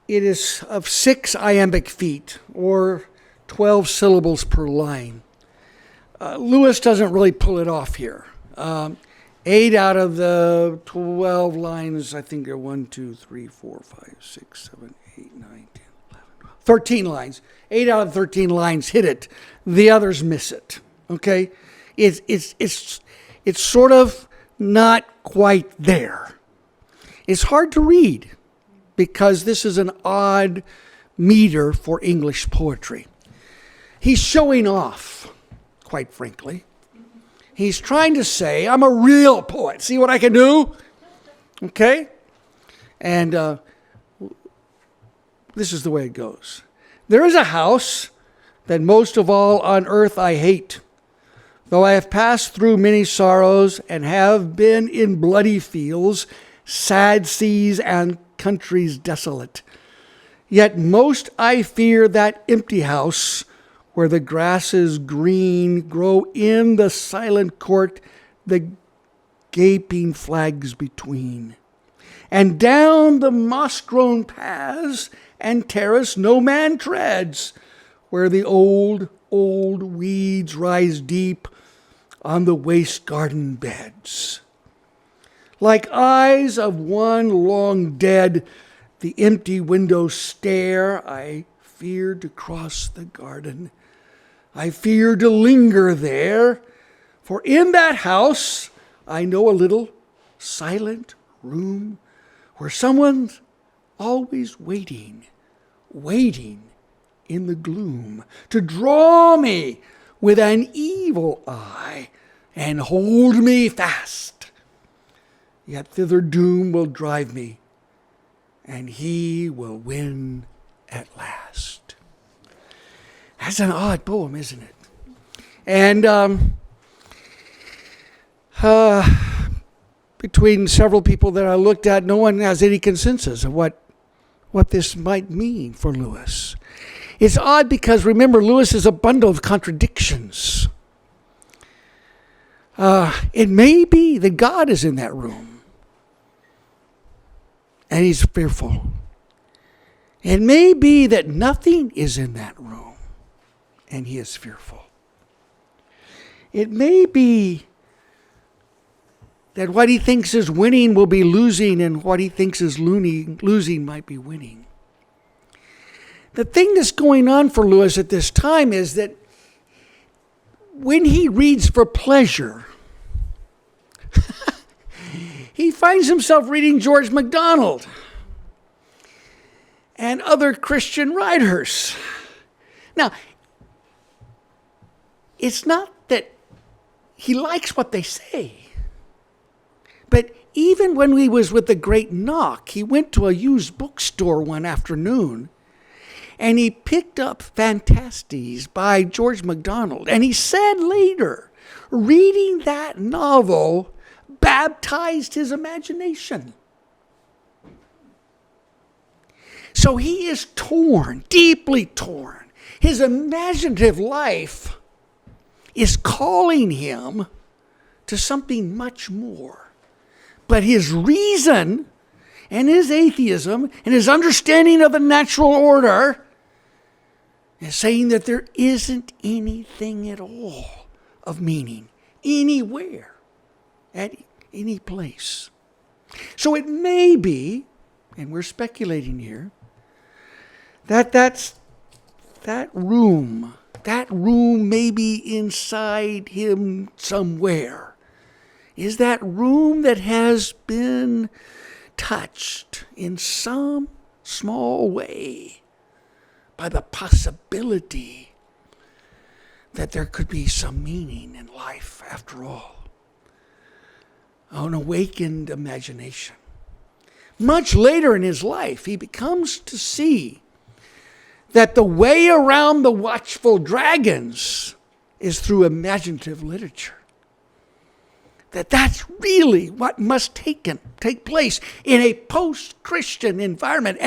It is of 6 iambic feet, or 12 syllables per line. Lewis doesn't really pull it off here. 8 out of the 12 lines, I think they're 1, 2, 3, 4, 5, 6, 7, 8, 9, 10, 11, 12, 13 lines. 8 out of 13 lines hit it. The others miss it. Okay? It's sort of not quite there. It's hard to read because this is an odd meter for English poetry. He's showing off, quite frankly. He's trying to say, I'm a real poet. See what I can do? Okay? And this is the way it goes. There is a house that most of all on earth I hate. Though I have passed through many sorrows and have been in bloody fields, sad seas and countries desolate, yet most I fear that empty house where the grasses green grow in the silent court, the gaping flags between. And down the moss-grown paths and terrace no man treads, where the old weeds rise deep on the waste garden beds. Like eyes of one long dead, the empty windows stare. I fear to cross the garden. I fear to linger there, for in that house I know a little silent room where someone's always waiting in the gloom to draw me with an evil eye and hold me fast. Yet thither doom will drive me, and he will win at last. That's an odd poem, isn't it? And between several people that I looked at, no one has any consensus of what this might mean for Lewis. It's odd because, remember, Lewis is a bundle of contradictions. It may be that God is in that room, and he's fearful. It may be that nothing is in that room, and he is fearful. It may be that what he thinks is winning will be losing, and what he thinks is losing might be winning. The thing that's going on for Lewis at this time is that when he reads for pleasure, he finds himself reading George MacDonald and other Christian writers. Now, it's not that he likes what they say, but even when he was with the Great Knock, he went to a used bookstore one afternoon and he picked up Fantastes by George MacDonald. And he said later, reading that novel baptized his imagination. So he is torn, deeply torn. His imaginative life is calling him to something much more. But his reason and his atheism and his understanding of the natural order is saying that there isn't anything at all of meaning anywhere, at any place. So it may be, and we're speculating here, that room may be inside him somewhere, is that room that has been touched in some small way by the possibility that there could be some meaning in life after all. An awakened imagination. Much later in his life, he becomes to see that the way around the watchful dragons is through imaginative literature. That's really what must take place in a post-Christian environment.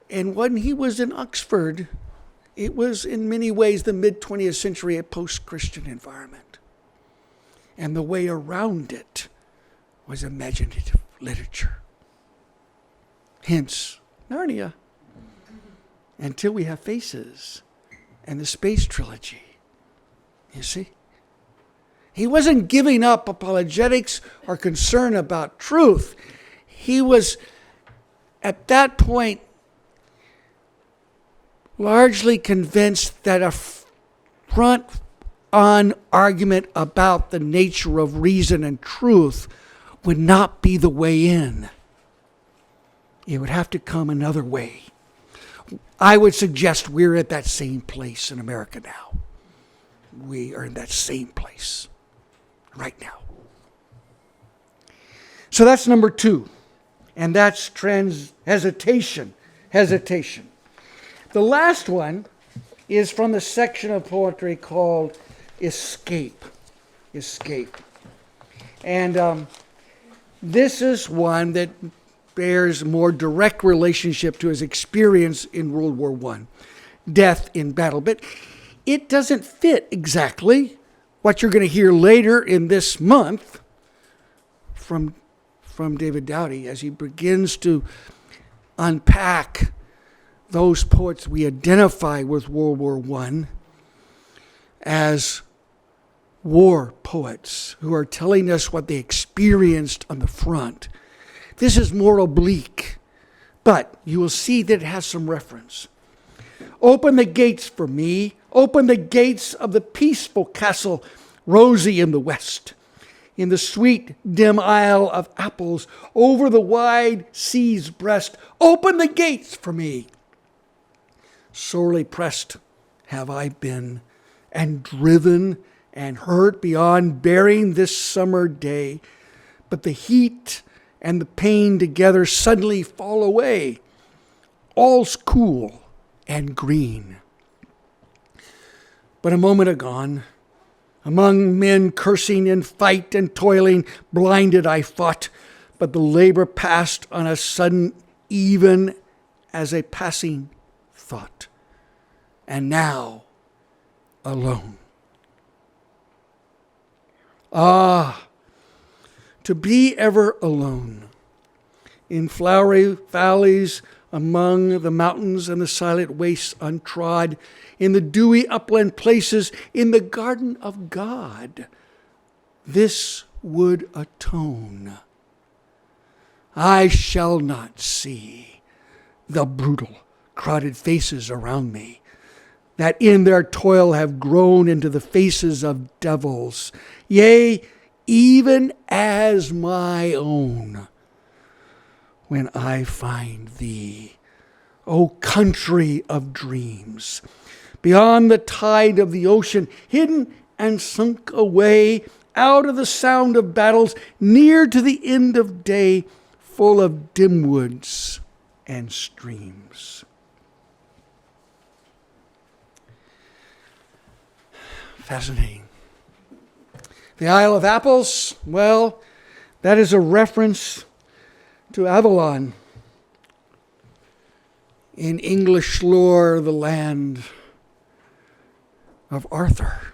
And when he was in Oxford, it was in many ways the mid-20th century, a post-Christian environment. And the way around it was imaginative literature. Hence, Narnia. Until we have Faces and the Space Trilogy. You see? He wasn't giving up apologetics or concern about truth. He was, at that point, largely convinced that a front-on argument about the nature of reason and truth would not be the way in. It would have to come another way. I would suggest we're at that same place in America now. We are in that same place right now. So that's number 2. And that's hesitation. The last one is from the section of poetry called Escape. Escape. And this is one that bears more direct relationship to his experience in World War I, death in battle. But it doesn't fit exactly what you're going to hear later in this month from David Dowdy as he begins to unpack those poets we identify with World War I as war poets who are telling us what they experienced on the front. This is more oblique, but you will see that it has some reference. Open the gates for me. Open the gates of the peaceful castle, rosy in the west. In the sweet, dim isle of apples, over the wide sea's breast, open the gates for me. Sorely pressed have I been, and driven and hurt beyond bearing this summer day. But the heat and the pain together suddenly fall away. All's cool and green. But a moment agone, among men cursing in fight and toiling, blinded I fought, but the labor passed on a sudden, even as a passing thought. And now, alone. Ah, to be ever alone, in flowery valleys, among the mountains and the silent wastes untrod, in the dewy upland places, in the garden of God, this would atone. I shall not see the brutal, crowded faces around me, that in their toil have grown into the faces of devils, yea, even as my own, when I find thee, O country of dreams, beyond the tide of the ocean, hidden and sunk away, out of the sound of battles, near to the end of day, full of dim woods and streams. Fascinating. The Isle of Apples, well, that is a reference to Avalon. In English lore, the land of Arthur.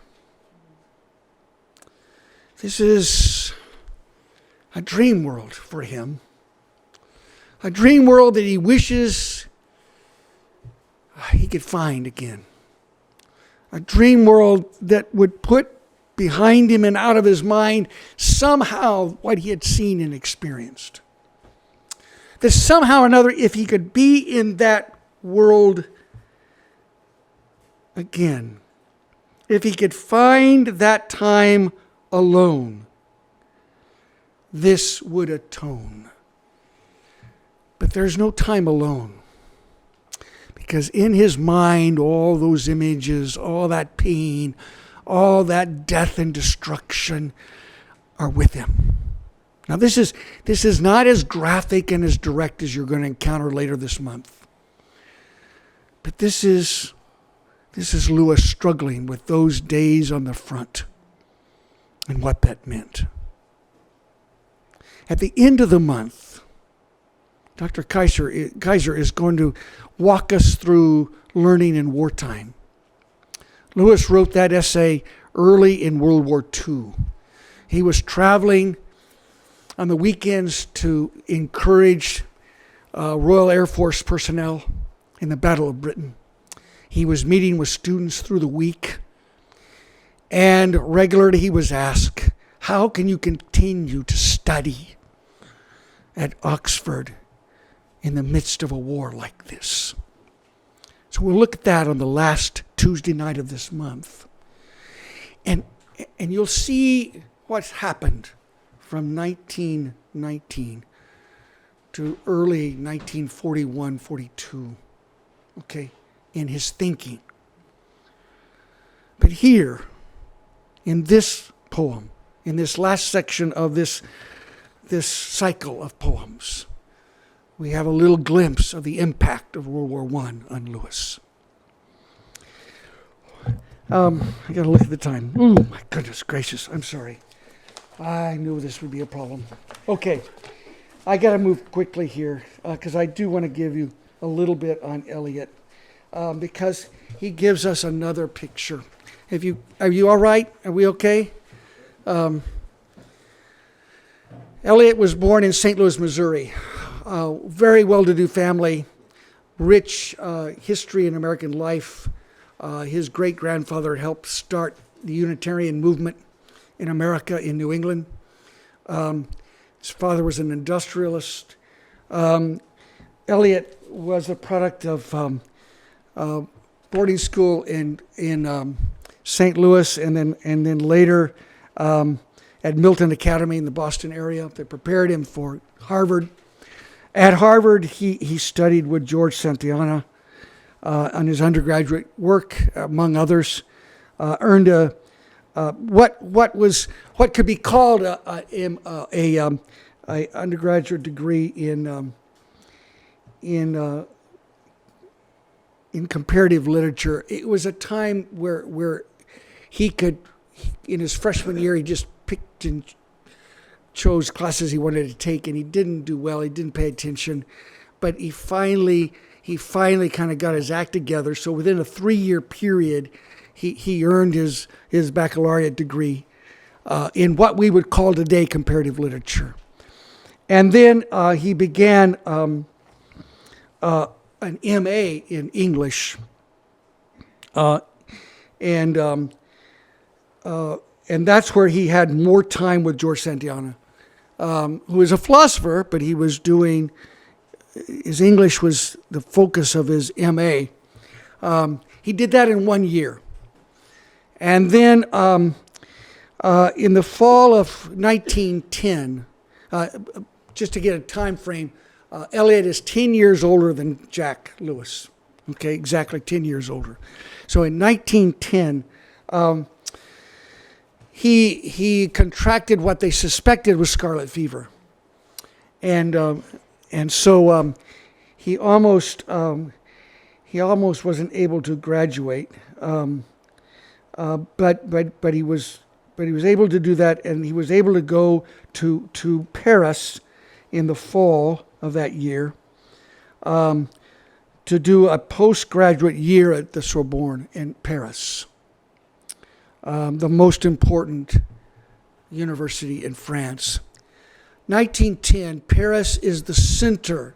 This is a dream world for him. A dream world that he wishes he could find again. A dream world that would put behind him and out of his mind somehow what he had seen and experienced. That somehow or another, if he could be in that world again, if he could find that time alone, this would atone. But there's no time alone. Because in his mind, all those images, all that pain, all that death and destruction are with him. Now this is not as graphic and as direct as you're going to encounter later this month. But this is Lewis struggling with those days on the front and what that meant. At the end of the month, Dr. Kaiser is going to walk us through learning in wartime. Lewis wrote that essay early in World War II. He was traveling on the weekends to encourage Royal Air Force personnel in the Battle of Britain. He was meeting with students through the week, and regularly he was asked, how can you continue to study at Oxford in the midst of a war like this? So we'll look at that on the last Tuesday night of this month. And you'll see what's happened from 1919 to early 1941, 42, okay, in his thinking. But here, in this poem, in this last section of this cycle of poems, we have a little glimpse of the impact of World War I on Lewis. I got to look at the time. Ooh, my goodness gracious. I'm sorry. I knew this would be a problem. Okay. I got to move quickly here because I do want to give you a little bit on Eliot because he gives us another picture. Are you all right? Are we okay? Eliot was born in St. Louis, Missouri. Very well-to-do family, rich history in American life. His great-grandfather helped start the Unitarian movement in America, in New England. His father was an industrialist. Eliot was a product of boarding school in St. Louis, and then later at Milton Academy in the Boston area. They prepared him for Harvard. At Harvard, he studied with George Santayana on his undergraduate work, among others. Earned what could be called a undergraduate degree in comparative literature. It was a time where he could, in his freshman year, he just picked and chose classes he wanted to take, and he didn't do well. He didn't pay attention, but he finally kind of got his act together. So within a 3-year period, he earned his baccalaureate degree in what we would call today comparative literature. And then he began an MA in English, and that's where he had more time with George Santayana, who was a philosopher, but he was doing, his English was the focus of his MA. He did that in 1 year. And then in the fall of 1910, just to get a time frame, Eliot is 10 years older than Jack Lewis. Okay, exactly 10 years older. So in 1910, he contracted what they suspected was scarlet fever, and so he almost wasn't able to graduate, but he was able to do that, and he was able to go to Paris in the fall of that year to do a postgraduate year at the Sorbonne in Paris. The most important university in France. 1910, Paris is the center,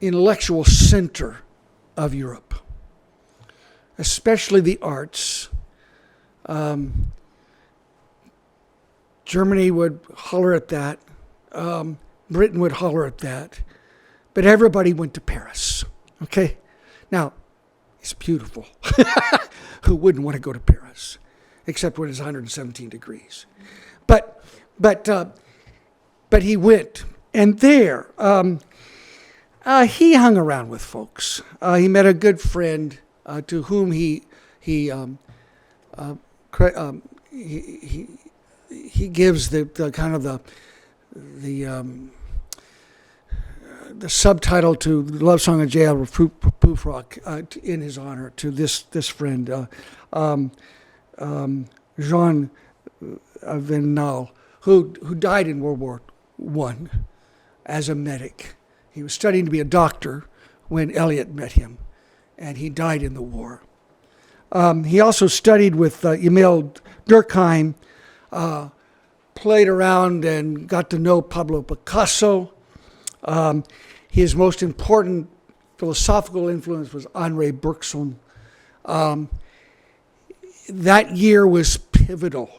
intellectual center of Europe, especially the arts. Germany would holler at that. Britain would holler at that. But everybody went to Paris. Okay? Now, it's beautiful. Who wouldn't want to go to Paris? Except when it's 117 degrees. But he went. And there, he hung around with folks. He met a good friend to whom he gives the kind of the subtitle to the love song of J.L. Prufrock in his honor to this friend, Jean Venal, who died in World War I as a medic. He was studying to be a doctor when Eliot met him, and he died in the war. He also studied with Emile Durkheim, played around and got to know Pablo Picasso. His most important philosophical influence was Henri Bergson. That year was pivotal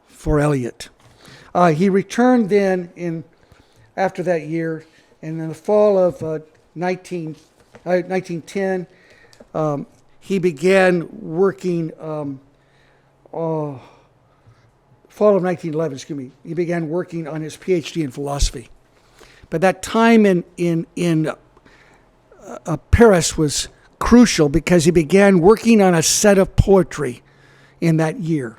for Eliot. He returned then after that year, and in the fall of 1910, he began working. Fall of 1911, excuse me. He began working on his PhD in philosophy. But that time in Paris was crucial because he began working on a set of poetry in that year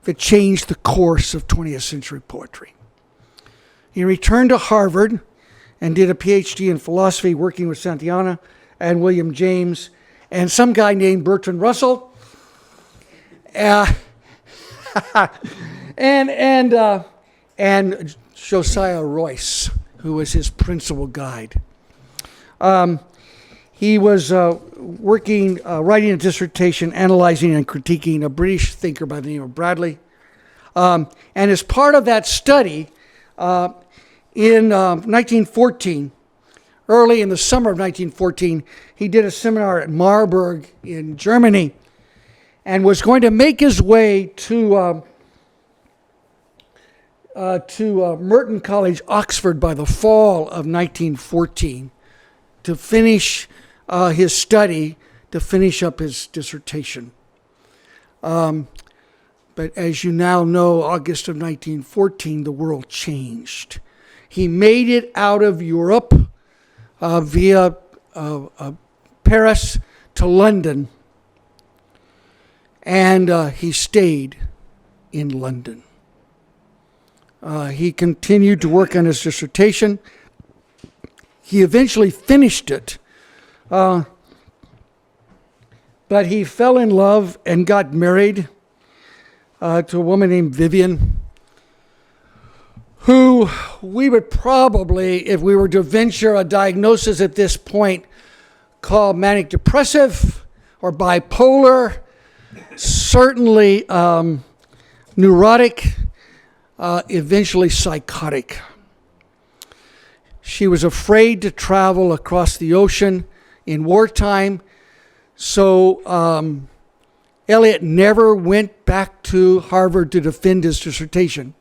that changed the course of 20th century poetry. He returned to Harvard and did a PhD in philosophy, working with Santayana and William James and some guy named Bertrand Russell, Uh, and Josiah Royce, who was his principal guide. He was writing a dissertation, analyzing and critiquing a British thinker by the name of Bradley. And as part of that study, in 1914, early in the summer of 1914, he did a seminar at Marburg in Germany and was going to make his way to Merton College, Oxford, by the fall of 1914 to finish his study, to finish up his dissertation. But as you now know, August of 1914, the world changed. He made it out of Europe via Paris to London, and he stayed in London. He continued to work on his dissertation. He eventually finished it, but he fell in love and got married to a woman named Vivian, who we would probably, if we were to venture a diagnosis at this point, call manic depressive or bipolar, certainly neurotic, eventually psychotic. She was afraid to travel across the ocean in wartime, so Eliot never went back to Harvard to defend his dissertation,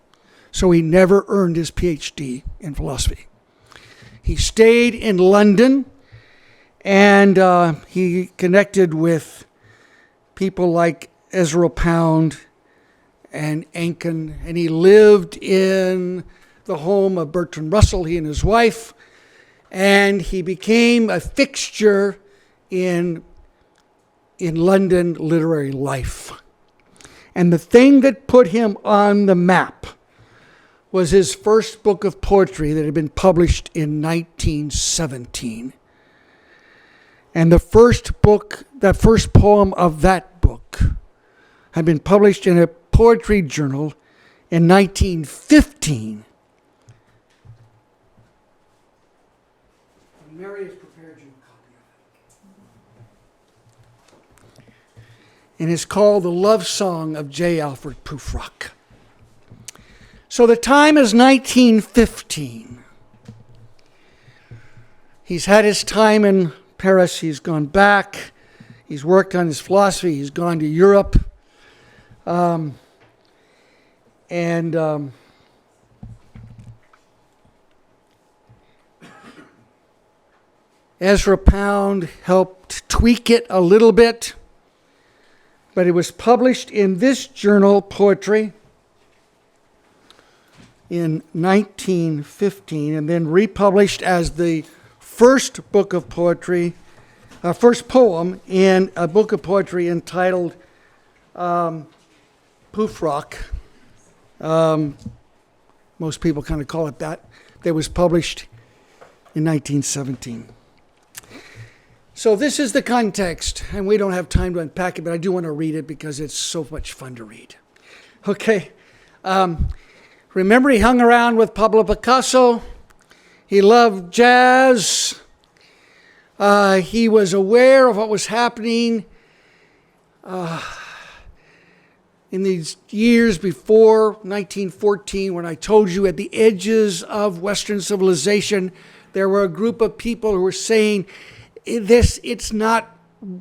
so he never earned his PhD in philosophy. He stayed in London, and he connected with people like Ezra Pound and Ankin, and he lived in the home of Bertrand Russell, he and his wife, and he became a fixture in London literary life. And the thing that put him on the map was his first book of poetry that had been published in 1917. And the first poem of that book had been published in a poetry journal in 1915. And Mary has prepared you a copy of it. And it's called The Love Song of J. Alfred Prufrock. So the time is 1915. He's had his time in Paris. He's gone back. He's worked on his philosophy. He's gone to Europe. Ezra Pound helped tweak it a little bit, but it was published in this journal, Poetry, in 1915, and then republished as the first book of poetry, first poem in a book of poetry entitled Prufrock. Most people kind of call it that. That was published in 1917. So this is the context, and we don't have time to unpack it, but I do want to read it because it's so much fun to read. Okay. Remember, he hung around with Pablo Picasso. He loved jazz. He was aware of what was happening in these years before 1914, when I told you at the edges of Western civilization, there were a group of people who were saying, it's not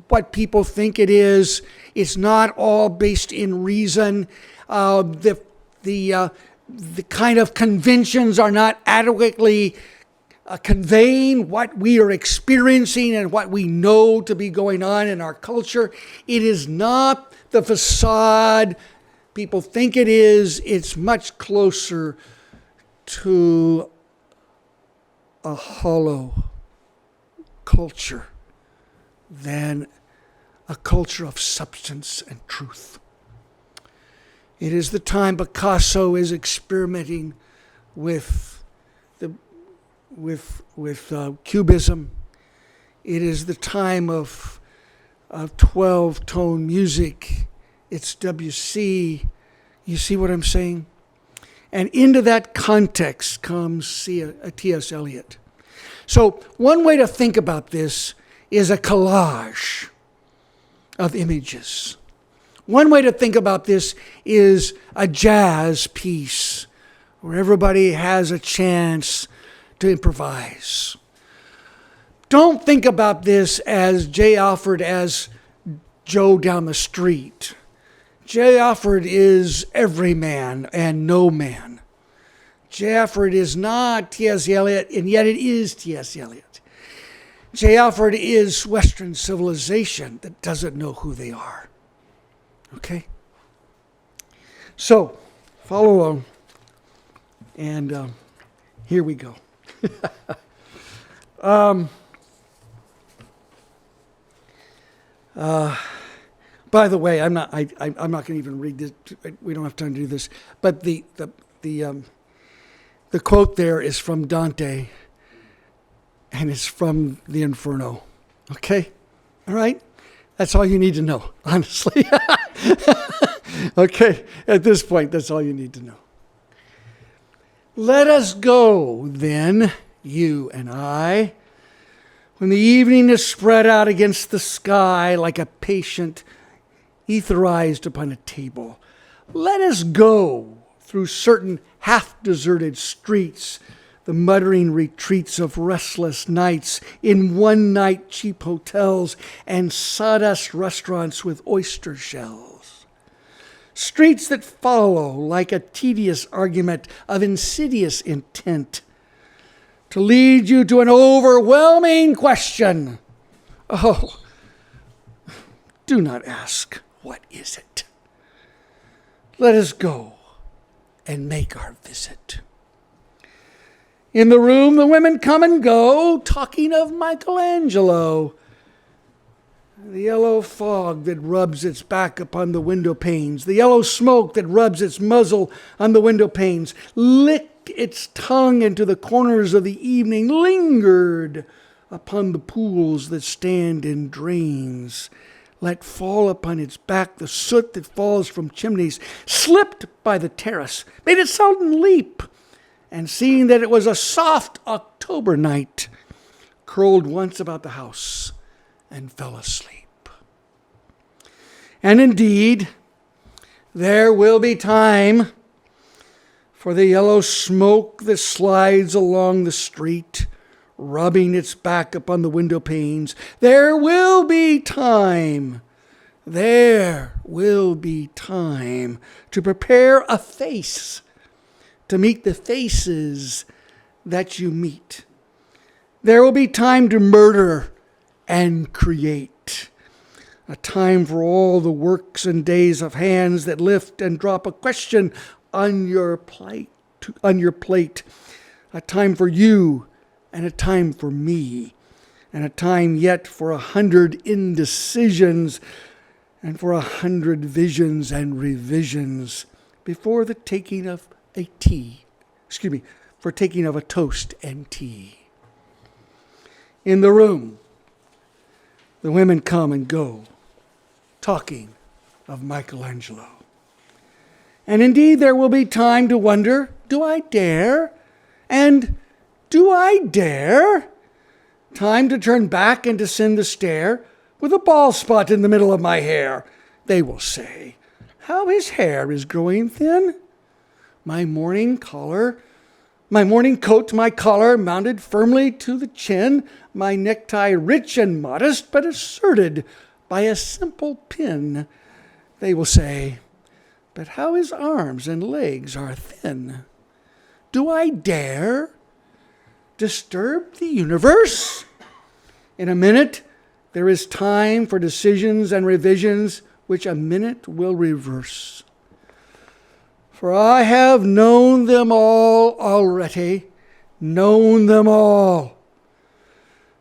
what people think it is. It's not all based in reason. The kind of conventions are not adequately conveying what we are experiencing and what we know to be going on in our culture. It is not the facade people think it is. It's much closer to a hollow culture than a culture of substance and truth. It is the time Picasso is experimenting with Cubism. It is the time of 12-tone music it's WC. You see what I'm saying? And into that context comes T.S. Eliot. So one way to think about this is a collage of images. One way to think about this is a jazz piece where everybody has a chance to improvise. Don't think about this as J. Alfred as Joe down the street. J. Alfred is every man and no man. J. Alfred is not T.S. Eliot, and yet it is T.S. Eliot. J. Alfred is Western civilization that doesn't know who they are. Okay? So, follow along. And here we go. By the way, I'm not going to even read this. We don't have time to do this. But the quote there is from Dante, and it's from the Inferno. Okay? All right? That's all you need to know, honestly. Okay? At this point, that's all you need to know. Let us go, then, you and I, when the evening is spread out against the sky like a patient etherized upon a table. Let us go through certain half-deserted streets, the muttering retreats of restless nights, in one-night cheap hotels and sawdust restaurants with oyster shells. Streets that follow like a tedious argument of insidious intent to lead you to an overwhelming question. Oh, do not ask, what is it? Let us go and make our visit. In the room, the women come and go, talking of Michelangelo. The yellow fog that rubs its back upon the window panes, the yellow smoke that rubs its muzzle on the window panes, licked its tongue into the corners of the evening, lingered upon the pools that stand in drains, let fall upon its back the soot that falls from chimneys, slipped by the terrace, made it seldom leap, and seeing that it was a soft October night, curled once about the house and fell asleep. And indeed, there will be time for the yellow smoke that slides along the street, rubbing its back upon the window panes. There will be time. There will be time to prepare a face to meet the faces that you meet. There will be time to murder and create. A time for all the works and days of hands that lift and drop a question on your plate. A time for you and a time for me. And a time yet for 100 indecisions and for 100 visions and revisions before the taking of for taking of a toast and tea. In the room, the women come and go, talking of Michelangelo. And indeed, there will be time to wonder, do I dare? And do I dare? Time to turn back and descend the stair with a bald spot in the middle of my hair. They will say, how his hair is growing thin. My morning coat, my collar mounted firmly to the chin, my necktie rich and modest, but asserted by a simple pin. They will say, but how his arms and legs are thin. Do I dare disturb the universe? In a minute, there is time for decisions and revisions, which a minute will reverse. For I have known them all already, known them all.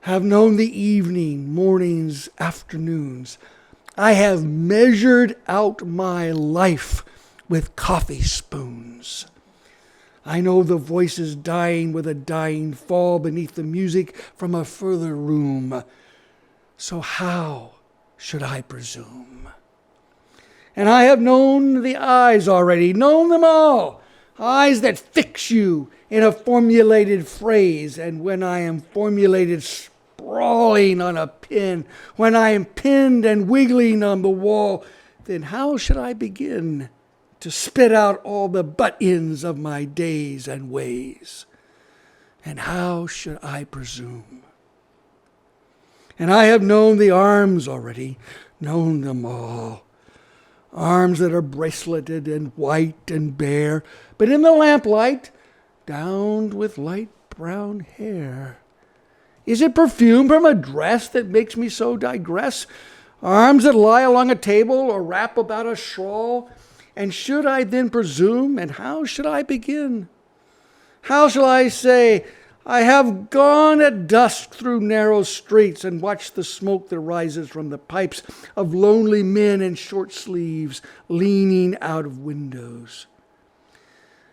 Have known the evening, mornings, afternoons. I have measured out my life with coffee spoons. I know the voices dying with a dying fall beneath the music from a further room. So how should I presume? And I have known the eyes already, known them all. Eyes that fix you in a formulated phrase. And when I am formulated sprawling on a pin, when I am pinned and wiggling on the wall, then how should I begin to spit out all the butt-ends of my days and ways? And how should I presume? And I have known the arms already, known them all. Arms that are braceleted and white and bare, but in the lamplight, downed with light brown hair. Is it perfume from a dress that makes me so digress? Arms that lie along a table or wrap about a shawl? And should I then presume, and how should I begin? How shall I say, I have gone at dusk through narrow streets and watched the smoke that rises from the pipes of lonely men in short sleeves leaning out of windows?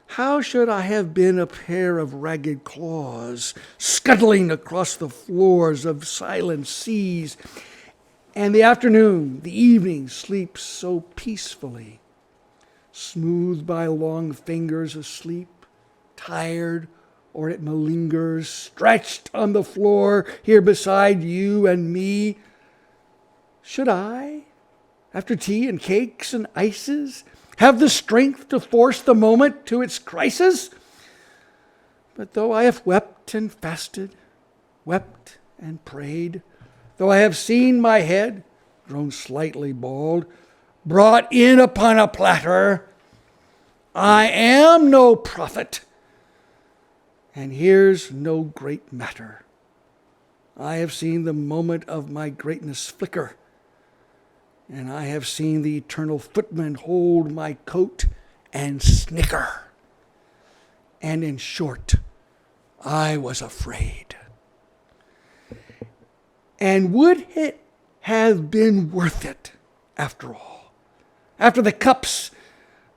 How should I have been a pair of ragged claws scuttling across the floors of silent seas, and the afternoon, the evening sleeps so peacefully, smoothed by long fingers asleep, tired, or it malingers, stretched on the floor here beside you and me? Should I, after tea and cakes and ices, have the strength to force the moment to its crisis? But though I have wept and fasted, wept and prayed, though I have seen my head, grown slightly bald, brought in upon a platter, I am no prophet, and here's no great matter. I have seen the moment of my greatness flicker, and I have seen the eternal footman hold my coat and snicker. And in short, I was afraid. And would it have been worth it after all? After the cups,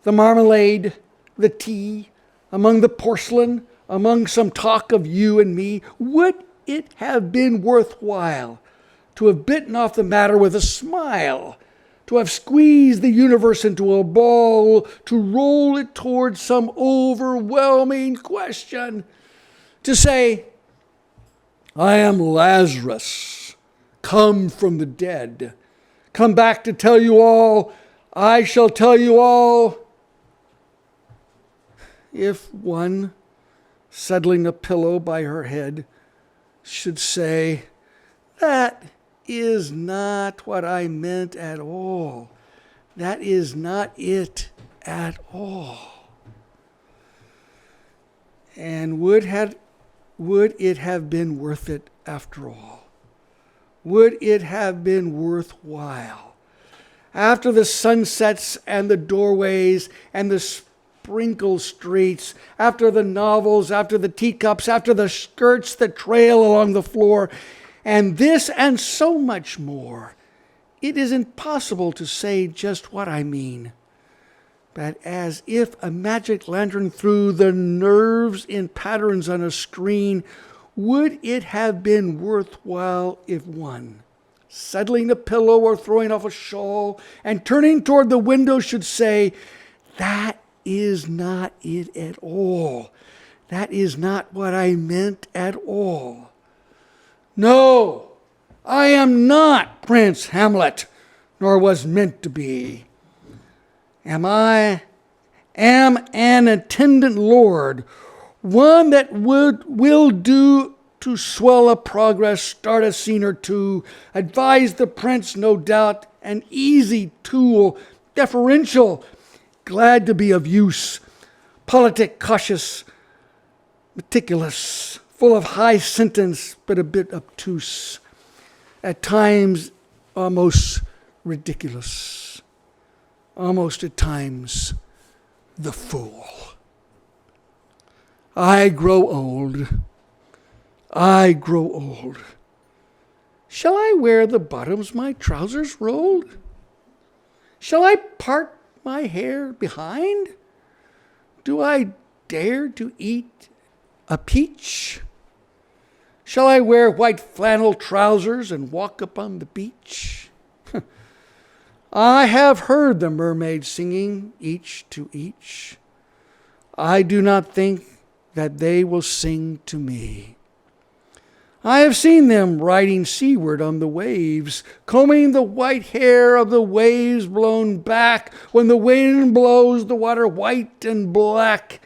the marmalade, the tea, among the porcelain, among some talk of you and me, would it have been worthwhile to have bitten off the matter with a smile, to have squeezed the universe into a ball, to roll it towards some overwhelming question, to say, I am Lazarus, come from the dead, come back to tell you all, I shall tell you all. If one, settling a pillow by her head, should say, that is not what I meant at all. That is not it at all. And would it have been worth it after all? Would it have been worthwhile? After the sunsets and the doorways and the sprinkled streets, after the novels, after the teacups, after the skirts that trail along the floor, and this and so much more, it is impossible to say just what I mean. But as if a magic lantern threw the nerves in patterns on a screen, would it have been worthwhile if one, settling a pillow or throwing off a shawl and turning toward the window, should say, that is not it at all. That is not what I meant at all. No, I am not Prince Hamlet, nor was meant to be. Am an attendant lord, one that will do to swell a progress, start a scene or two, advise the prince, no doubt, an easy tool, deferential, glad to be of use, politic, cautious, meticulous, full of high sentence, but a bit obtuse, at times almost ridiculous, almost at times the fool. I grow old. I grow old. Shall I wear the bottoms my trousers rolled? Shall I part my hair behind? Do I dare to eat a peach? Shall I wear white flannel trousers and walk upon the beach? I have heard the mermaids singing, each to each. I do not think that they will sing to me. I have seen them riding seaward on the waves, combing the white hair of the waves blown back. When the wind blows the water white and black,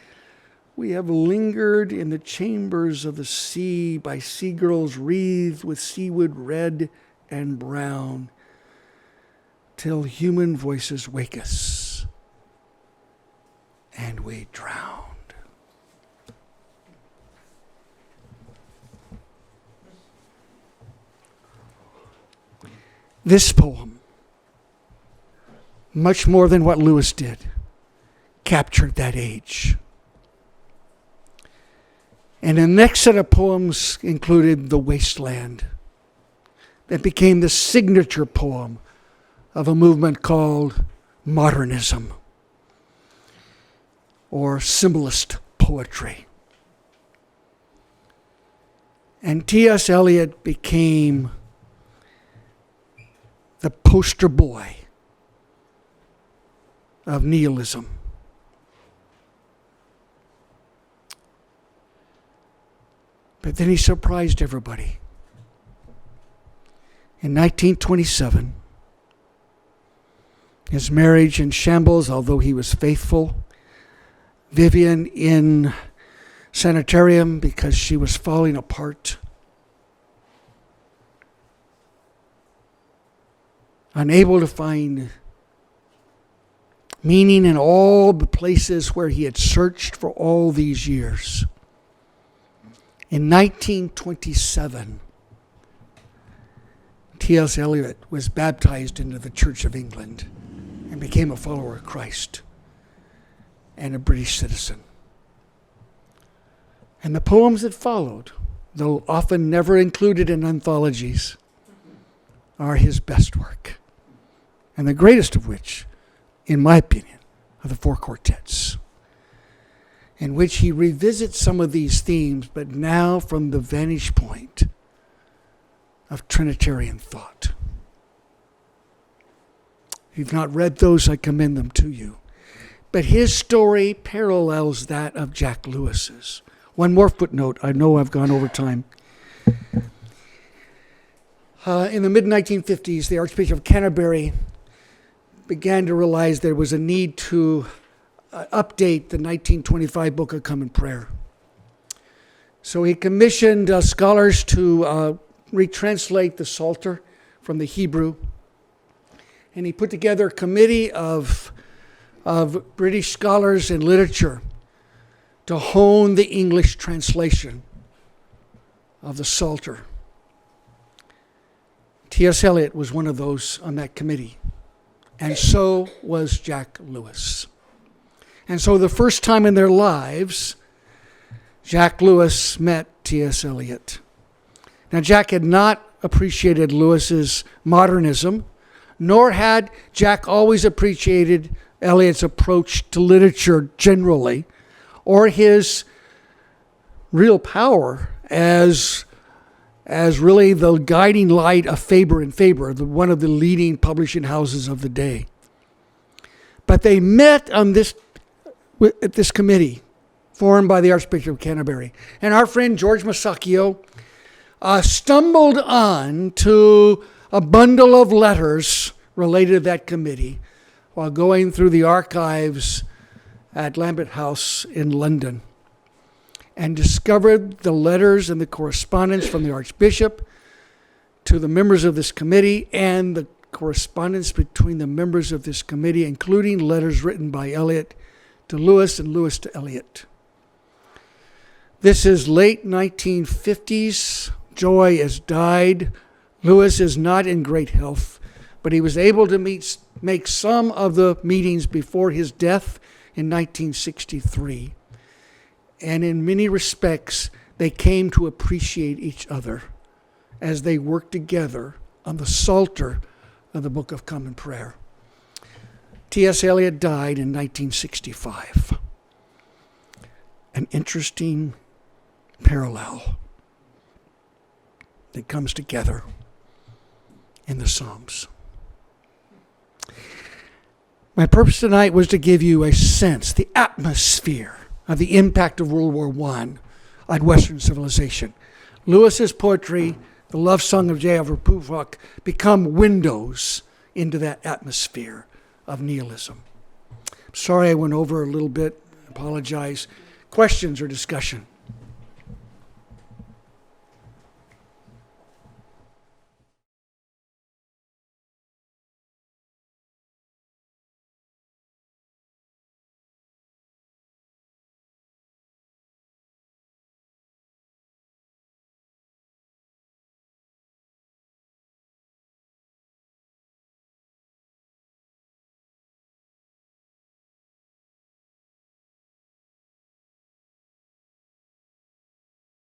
we have lingered in the chambers of the sea by sea-girls wreathed with seaweed red and brown, till human voices wake us and we drowned. This poem, much more than what Lewis did, captured that age. And the next set of poems included The Wasteland, that became the signature poem of a movement called modernism, or symbolist poetry. And T.S. Eliot became the poster boy of nihilism. But then he surprised everybody. In 1927, his marriage in shambles, although he was faithful. Vivian in sanitarium because she was falling apart. Unable to find meaning in all the places where he had searched for all these years. In 1927, T.S. Eliot was baptized into the Church of England and became a follower of Christ and a British citizen. And the poems that followed, though often never included in anthologies, are his best work. And the greatest of which, in my opinion, are the four quartets, in which he revisits some of these themes, but now from the vantage point of Trinitarian thought. If you've not read those, I commend them to you. But his story parallels that of Jack Lewis's. One more footnote. I know I've gone over time. In the mid-1950s, the Archbishop of Canterbury began to realize there was a need to update the 1925 Book of Common Prayer. So he commissioned scholars to retranslate the Psalter from the Hebrew. And he put together a committee of British scholars in literature to hone the English translation of the Psalter. T.S. Eliot was one of those on that committee. And so was Jack Lewis. And so the first time in their lives, Jack Lewis met T.S. Eliot. Now, Jack had not appreciated Lewis's modernism, nor had Jack always appreciated Eliot's approach to literature generally, or his real power as really the guiding light of Faber and Faber, one of the leading publishing houses of the day. But they met on this committee formed by the Archbishop of Canterbury. And our friend George Masaccio stumbled on to a bundle of letters related to that committee while going through the archives at Lambeth House in London, and discovered the letters and the correspondence from the Archbishop to the members of this committee, and the correspondence between the members of this committee, including letters written by Eliot to Lewis and Lewis to Eliot. This is late 1950s. Joy has died. Lewis is not in great health, but he was able to make some of the meetings before his death in 1963. And in many respects, they came to appreciate each other as they worked together on the Psalter of the Book of Common Prayer. T.S. Eliot died in 1965. An interesting parallel that comes together in the Psalms. My purpose tonight was to give you a sense, the atmosphere of the impact of World War I on Western civilization. Lewis's poetry, the love song of J.F. Pufok, become windows into that atmosphere of nihilism. Sorry I went over a little bit. Apologize. Questions or discussion?